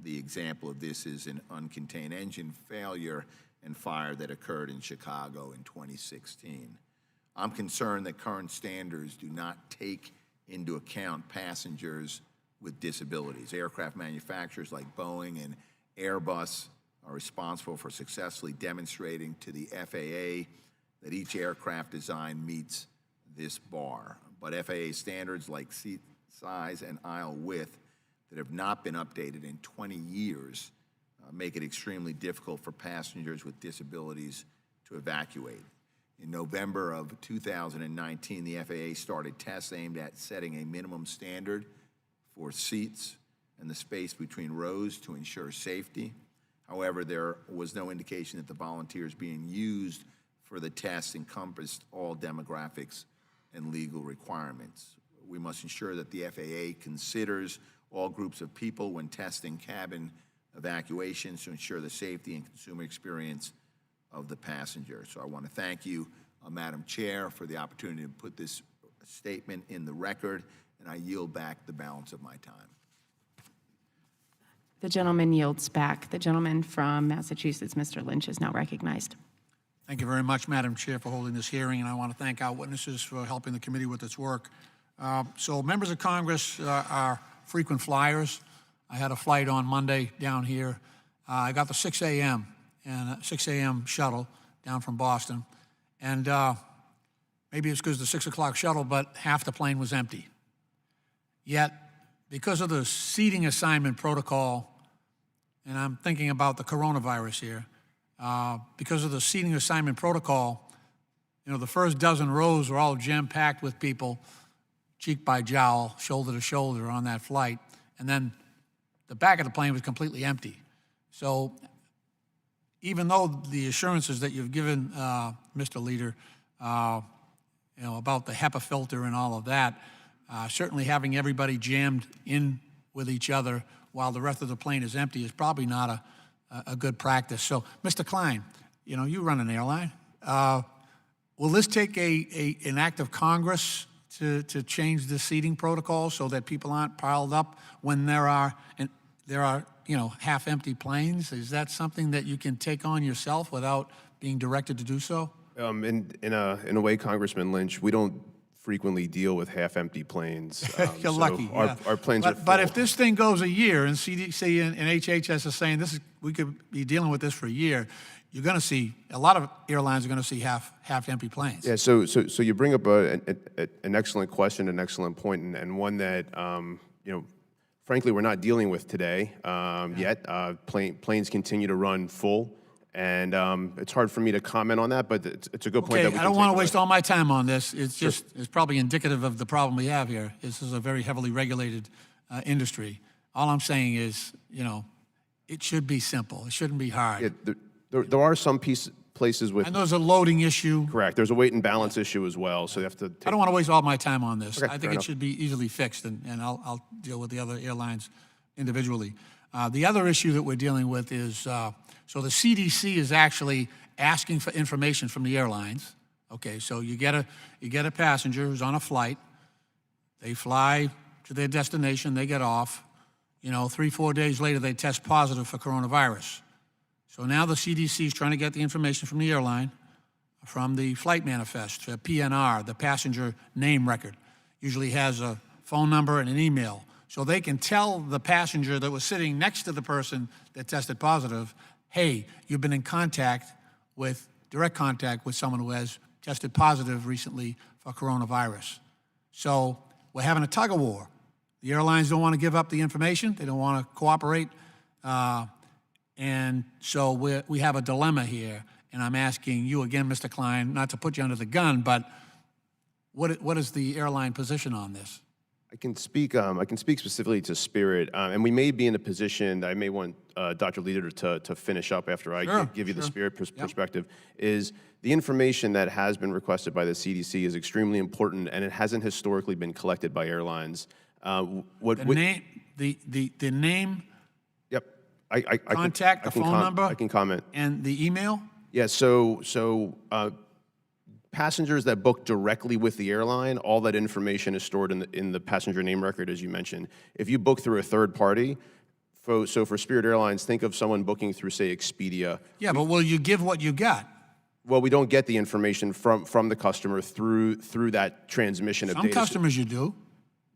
The example of this is an uncontained engine failure and fire that occurred in Chicago in 2016. I'm concerned that current standards do not take into account passengers with disabilities. Aircraft manufacturers like Boeing and Airbus are responsible for successfully demonstrating to the FAA that each aircraft design meets this bar. But FAA standards like seat size and aisle width that have not been updated in 20 years make it extremely difficult for passengers with disabilities to evacuate. In November of 2019, the FAA started tests aimed at setting a minimum standard for seats and the space between rows to ensure safety. However, there was no indication that the volunteers being used for the test encompassed all demographics and legal requirements. We must ensure that the FAA considers all groups of people when testing cabin evacuations to ensure the safety and consumer experience of the passenger. So I want to thank you, Madam Chair, for the opportunity to put this statement in the record, and I yield back the balance of my time. The gentleman yields back. The gentleman from Massachusetts, Mr. Lynch, is now recognized. Thank you very much, Madam Chair, for holding this hearing, and I want to thank our witnesses for helping the committee with its work. So members of Congress are frequent flyers. I had a flight on Monday down here. I got the 6 a.m. and 6 a.m. shuttle down from Boston, and maybe it's because the 6 o'clock shuttle, but half the plane was empty. Yet, because of the seating assignment protocol, and I'm thinking about the coronavirus here, because of the seating assignment protocol, you know, the first dozen rows were all jam-packed with people, cheek by jowl, shoulder to shoulder on that flight, and then the back of the plane was completely empty. So even though the assurances that you've given, Mr. Leader, you know, about the HEPA filter and all of that, certainly having everybody jammed in with each other while the rest of the plane is empty is probably not a good practice. So, Mr. Klein, you know, you run an airline. Will this take an act of Congress to change the seating protocol so that people aren't piled up when there are you know, half-empty planes? Is that something that you can take on yourself without being directed to do so? In a way, Congressman Lynch, we don't frequently deal with half-empty planes. You're lucky. Our planes are full. But if this thing goes a year, and CDC and HHS is saying we could be dealing with this for a year, you're going to see a lot of airlines are going to see half-empty planes. Yeah. So you bring up an excellent question, an excellent point, and one that you know, frankly, we're not dealing with today yet. Planes continue to run full. And it's hard for me to comment on that, but it's a good point. Okay, I don't want to waste all my time on this. It's just, it's probably indicative of the problem we have here. This is a very heavily regulated industry. All I'm saying is, you know, it should be simple. It shouldn't be hard. Yeah, there are some places with... And there's a loading issue. Correct. There's a weight and balance issue as well, so you have to... I don't want to waste all my time on this. Okay, I think it should be easily fixed, and I'll deal with the other airlines individually. The other issue that we're dealing with is... So the CDC is actually asking for information from the airlines. Okay, so you get a passenger who's on a flight. They fly to their destination. They get off. You know, 3-4 days later, they test positive for coronavirus. So now the CDC is trying to get the information from the airline, from the flight manifest, PNR, the passenger name record. Usually has a phone number and an email. So they can tell the passenger that was sitting next to the person that tested positive, hey, you've been in direct contact with someone who has tested positive recently for coronavirus. So we're having a tug of war. The airlines don't want to give up the information. They don't want to cooperate. And so we have a dilemma here. And I'm asking you again, Mr. Klein, not to put you under the gun, but what is the airline position on this? I can speak specifically to Spirit, and we may be in a position that I may want Dr. Leader to finish up after I give you the Spirit perspective, is the information that has been requested by the CDC is extremely important, and it hasn't historically been collected by airlines. The name, yep, contact, the phone number? I can comment. And the email? Yeah, so passengers that book directly with the airline, all that information is stored in the passenger name record, as you mentioned. If you book through a third party, so for Spirit Airlines, think of someone booking through, say, Expedia. Yeah, but will you give what you got? Well, we don't get the information from the customer through that transmission of data. Some customers you do.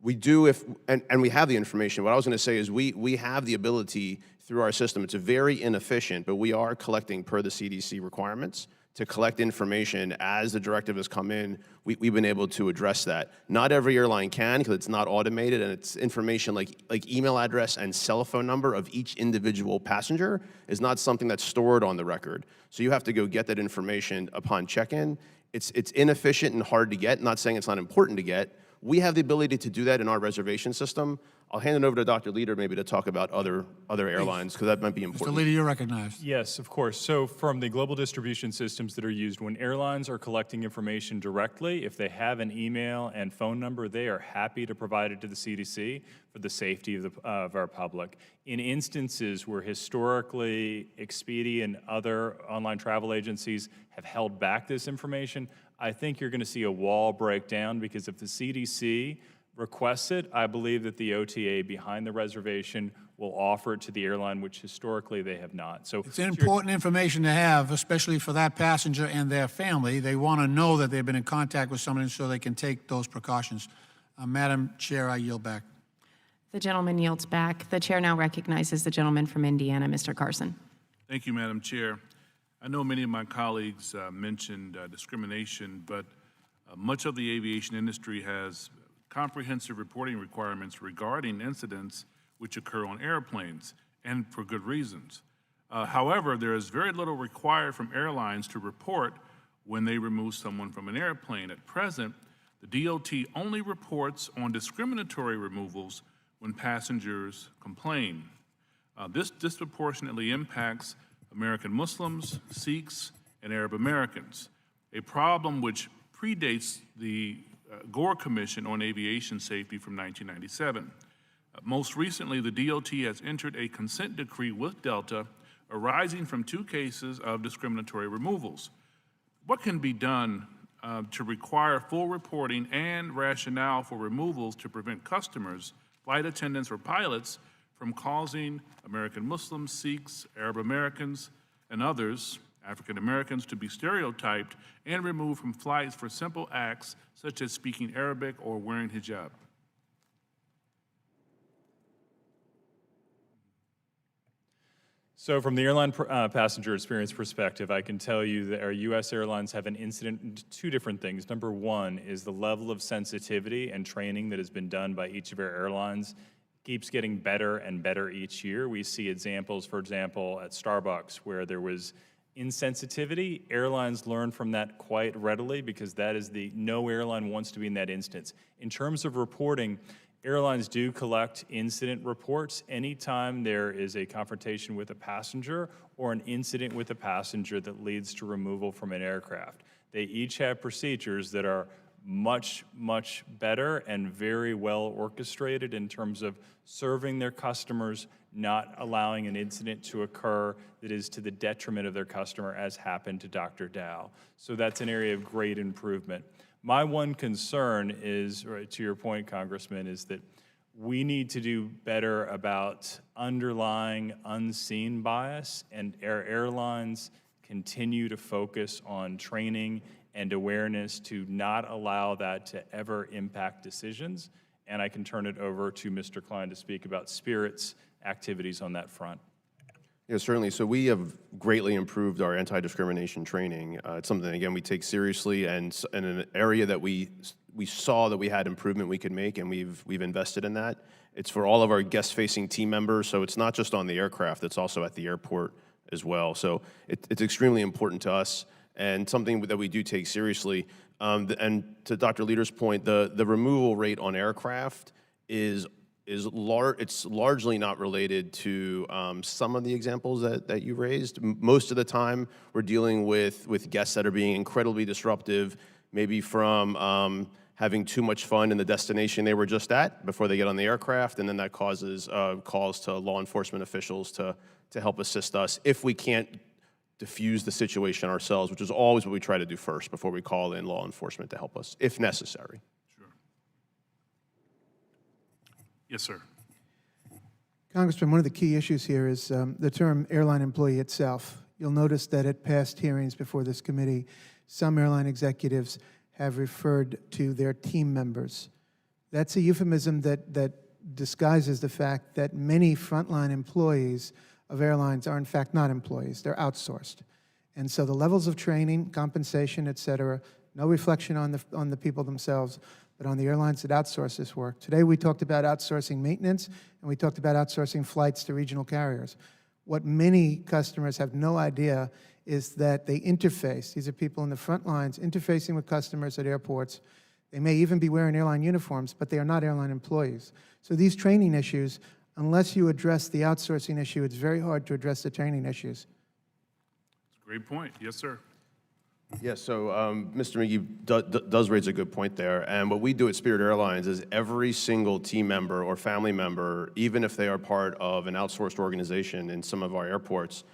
We do and we have the information. What I was going to say is we have the ability through our system. It's very inefficient, but we are collecting per the CDC requirements to collect information as the directive has come in. We've been able to address that. Not every airline can because it's not automated, and it's information like email address and cell phone number of each individual passenger is not something that's stored on the record. So you have to go get that information upon check-in. It's inefficient and hard to get. Not saying it's not important to get. We have the ability to do that in our reservation system. I'll hand it over to Dr. Leader maybe to talk about other airlines, because that might be important. Mr. Leader, you're recognized. Yes, of course. So from the global distribution systems that are used, when airlines are collecting information directly, if they have an email and phone number, they are happy to provide it to the CDC for the safety of our public. In instances where historically Expedia and other online travel agencies have held back this information, I think you're going to see a wall break down, because if the CDC requests it, I believe that the OTA behind the reservation will offer it to the airline, which historically they have not. So it's important information to have, especially for that passenger and their family. They want to know that they've been in contact with someone so they can take those precautions. Madam Chair, I yield back. The gentleman yields back. The chair now recognizes the gentleman from Indiana, Mr. Carson. Thank you, Madam Chair. I know many of my colleagues mentioned discrimination, but much of the aviation industry has comprehensive reporting requirements regarding incidents which occur on airplanes, and for good reasons. However, there is very little required from airlines to report when they remove someone from an airplane. At present, the DOT only reports on discriminatory removals when passengers complain. This disproportionately impacts American Muslims, Sikhs, and Arab Americans, a problem which predates the Gore Commission on Aviation Safety from 1997. Most recently, the DOT has entered a consent decree with Delta arising from 2 cases of discriminatory removals. What can be done to require full reporting and rationale for removals to prevent customers, flight attendants, or pilots from causing American Muslims, Sikhs, Arab Americans, and others, African Americans, to be stereotyped and removed from flights for simple acts such as speaking Arabic or wearing hijab? So from the airline passenger experience perspective, I can tell you that our U.S. airlines have an incident in 2 different things. Number 1 is the level of sensitivity and training that has been done by each of our airlines keeps getting better and better each year. We see examples, for example, at Starbucks, where there was insensitivity. Airlines learn from that quite readily, because that is no airline wants to be in that instance. In terms of reporting, airlines do collect incident reports anytime there is a confrontation with a passenger or an incident with a passenger that leads to removal from an aircraft. They each have procedures that are much, much better and very well orchestrated in terms of serving their customers, not allowing an incident to occur that is to the detriment of their customer, as happened to Dr. Dow. So that's an area of great improvement. My one concern is, right, to your point, Congressman, is that we need to do better about underlying unseen bias, and our airlines continue to focus on training and awareness to not allow that to ever impact decisions. And I can turn it over to Mr. Klein to speak about Spirit's activities on that front. Yeah, certainly. So we have greatly improved our anti-discrimination training. It's something, again, we take seriously, and in an area that we saw that we had improvement we could make, and we've invested in that. It's for all of our guest-facing team members, so it's not just on the aircraft, it's also at the airport as well. So it's extremely important to us and something that we do take seriously. And to Dr. Leader's point, the removal rate on aircraft is it's largely not related to some of the examples that you raised. Most of the time, we're dealing with guests that are being incredibly disruptive, maybe from having too much fun in the destination they were just at before they get on the aircraft, and then that causes calls to law enforcement officials to help assist us if we can't diffuse the situation ourselves, which is always what we try to do first before we call in law enforcement to help us, if necessary. Yes, sir. Congressman, one of the key issues here is the term airline employee itself. You'll notice that at past hearings before this committee, some airline executives have referred to their team members. That's a euphemism that disguises the fact that many frontline employees of airlines are in fact not employees, they're outsourced. And so the levels of training, compensation, et cetera, no reflection on the people themselves, but on the airlines that outsource this work. Today we talked about outsourcing maintenance, and we talked about outsourcing flights to regional carriers. What many customers have no idea is that they interface. These are people in the front lines interfacing with customers at airports. They may even be wearing airline uniforms, but they are not airline employees. So these training issues, unless you address the outsourcing issue, it's very hard to address the training issues. Great point. Yes, sir. Yeah, so Mr. McGee does raise a good point there. And what we do at Spirit Airlines is every single team member or family member, even if they are part of an outsourced organization in some of our airports,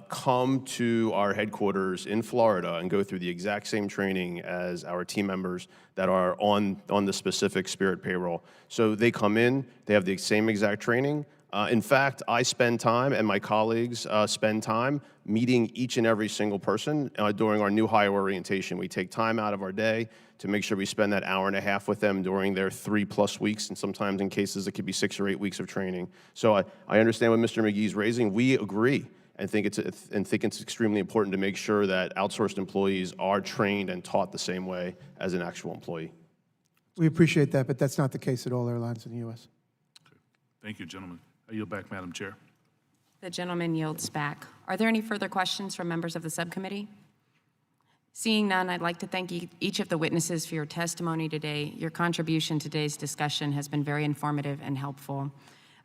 come to our headquarters in Florida and go through the exact same training as our team members that are on the specific Spirit payroll. So they come in, they have the same exact training. In fact, I spend time, and my colleagues spend time meeting each and every single person during our new hire orientation. We take time out of our day to make sure we spend that hour and a half with them during their 3+ weeks, and sometimes in cases it could be 6 or 8 weeks of training. So I understand what Mr. McGee's raising. We agree and think it's extremely important to make sure that outsourced employees are trained and taught the same way as an actual employee. We appreciate that, but that's not the case at all airlines in the U.S. Thank you, gentlemen. I yield back, Madam Chair. The gentleman yields back. Are there any further questions from members of the subcommittee? Seeing none, I'd like to thank each of the witnesses for your testimony today. Your contribution to today's discussion has been very informative and helpful.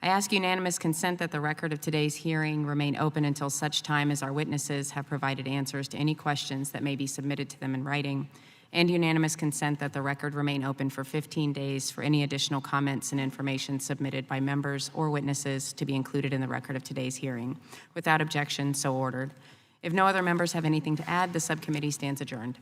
I ask unanimous consent that the record of today's hearing remain open until such time as our witnesses have provided answers to any questions that may be submitted to them in writing, and unanimous consent that the record remain open for 15 days for any additional comments and information submitted by members or witnesses to be included in the record of today's hearing. Without objection, so ordered. If no other members have anything to add, the subcommittee stands adjourned.